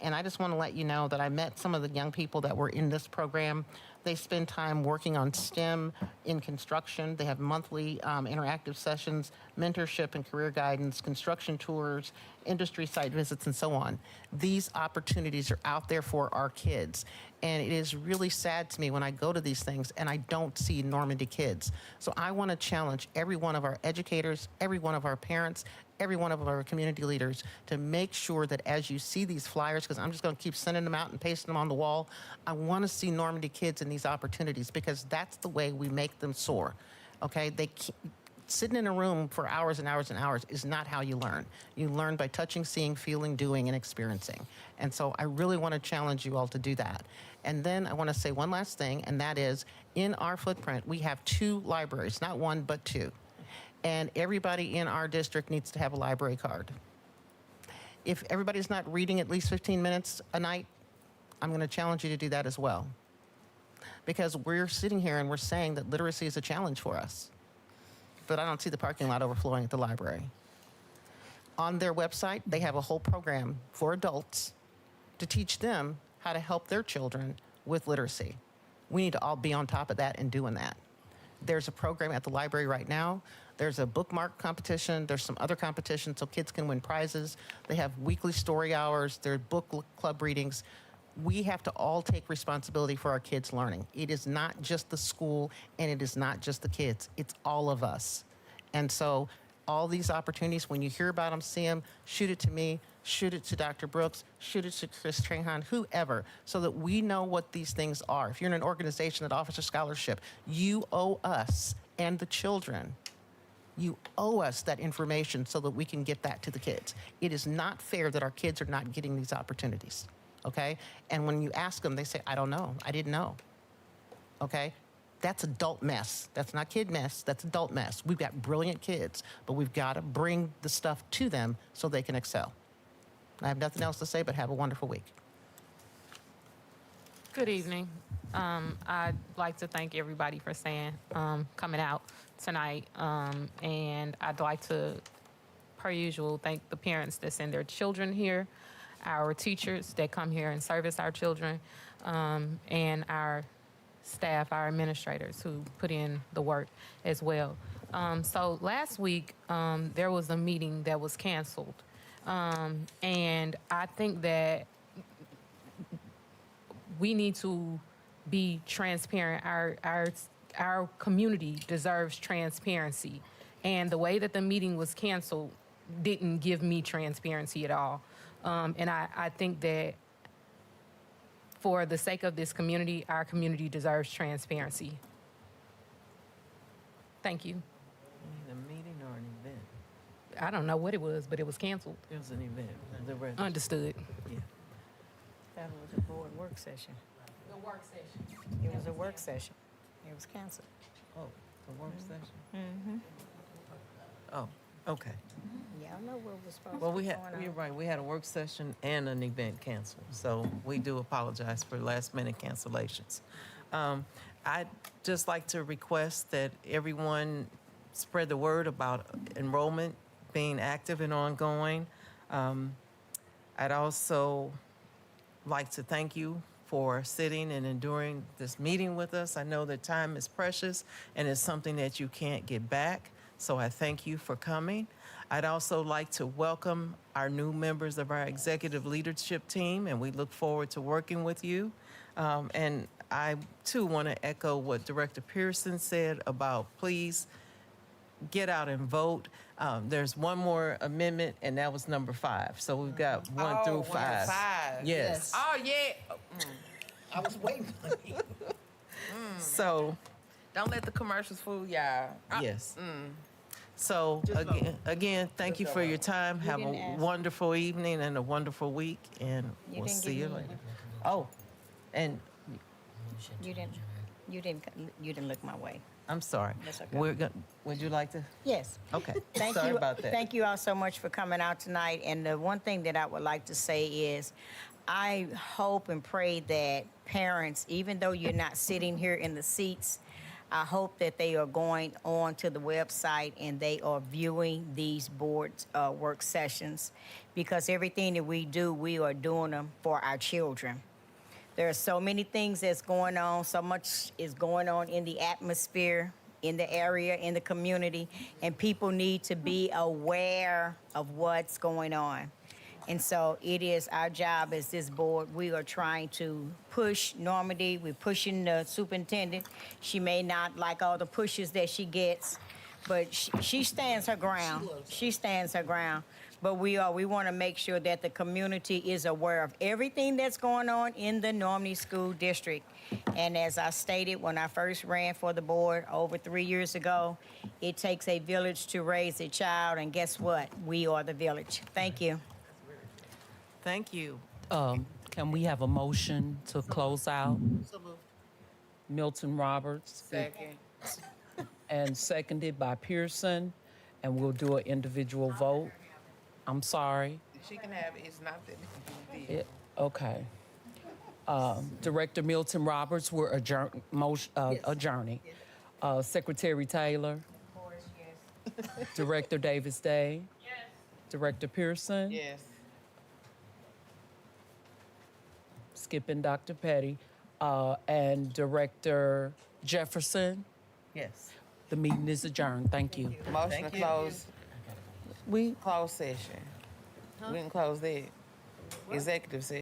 And I just want to let you know that I met some of the young people that were in this program. They spend time working on STEM in construction. They have monthly interactive sessions, mentorship and career guidance, construction tours, industry site visits, and so on. These opportunities are out there for our kids. And it is really sad to me when I go to these things and I don't see Normandy kids. So I want to challenge every one of our educators, every one of our parents, every one of our community leaders to make sure that as you see these flyers, because I'm just going to keep sending them out and pasting them on the wall, I want to see Normandy kids in these opportunities, because that's the way we make them soar. Okay, sitting in a room for hours and hours and hours is not how you learn. You learn by touching, seeing, feeling, doing, and experiencing. And so I really want to challenge you all to do that. And then I want to say one last thing, and that is in our footprint, we have 2 libraries, not 1, but 2. And everybody in our district needs to have a library card. If everybody's not reading at least 15 minutes a night, I'm going to challenge you to do that as well. Because we're sitting here and we're saying that literacy is a challenge for us. But I don't see the parking lot overflowing at the library. On their website, they have a whole program for adults to teach them how to help their children with literacy. We need to all be on top of that and doing that. There's a program at the library right now. There's a bookmark competition. There's some other competitions so kids can win prizes. They have weekly story hours. There are book club readings. We have to all take responsibility for our kids' learning. It is not just the school and it is not just the kids. It's all of us. And so all these opportunities, when you hear about them, see them, shoot it to me, shoot it to Dr. Brooks, shoot it to Chris Trahan, whoever, so that we know what these things are. If you're in an organization that offers a scholarship, you owe us and the children, you owe us that information so that we can get that to the kids. It is not fair that our kids are not getting these opportunities, okay? And when you ask them, they say, I don't know, I didn't know, okay? That's adult mess. That's not kid mess, that's adult mess. We've got brilliant kids, but we've got to bring the stuff to them so they can excel. I have nothing else to say, but have a wonderful week. Good evening. I'd like to thank everybody for coming out tonight. And I'd like to, per usual, thank the parents that send their children here, our teachers that come here and service our children, and our staff, our administrators who put in the work as well. So last week, there was a meeting that was canceled. And I think that we need to be transparent. Our community deserves transparency. And the way that the meeting was canceled didn't give me transparency at all. And I think that for the sake of this community, our community deserves transparency. Thank you. A meeting or an event? I don't know what it was, but it was canceled. It was an event. Understood. That was a board work session. The work session. It was a work session. It was canceled. Oh, the work session? Oh, okay. Yeah, I know what was supposed Well, to be going on. you're right, we had a work session and an event canceled, so we do apologize for last-minute cancellations. I'd just like to request that everyone spread the word about enrollment being active and ongoing. I'd also like to thank you for sitting and enduring this meeting with us. I know that time is precious and it's something that you can't get back, so I thank you for coming. I'd also like to welcome our new members of our executive leadership team, and we look forward to working with you. And I, too, want to echo what Director Pearson said about please get out and vote. There's one more amendment, and that was number 5. So we've got 1 through 5. 5. Yes. Oh, yeah. I was waiting on you. So, Don't let the commercials fool y'all. yes. So again, thank you for your time. Have didn't a ask. wonderful evening and a wonderful week, and You we'll didn't see give you me- later. Oh, and You didn't look my way. I'm sorry. That's okay. Would you like to? Yes. Okay. Thank Sorry you. about that. Thank you all so much for coming out tonight. And the one thing that I would like to say is, I hope and pray that parents, even though you're not sitting here in the seats, I hope that they are going on to the website and they are viewing these board work sessions, because everything that we do, we are doing them for our children. There are so many things that's going on. So much is going on in the atmosphere, in the area, in the community, and people need to be aware of what's going on. And so it is our job as this board. We are trying to push Normandy. We're pushing the superintendent. She may not like all the pushes that she gets, but she stands her ground. She stands her ground. But we want to make sure that the community is aware of everything that's going on in the Normandy School District. And as I stated when I first ran for the board over 3 years ago, it takes a village to raise a child, and guess what? We are the village. Thank you. Thank you. Can we have a motion to close out? Milton Roberts. Second. And seconded by Pearson, and we'll do an individual vote. I'm sorry. She can have it. It's not that big a deal. Okay. Director Milton Roberts, we're adjourning. Secretary Taylor. Director Davis Day. Yes. Director Pearson. Yes. Skipping Dr. Petty. And Director Jefferson. Yes. The meeting is adjourned. Thank you. Motion to close. Closed session. We can close that. Executive session.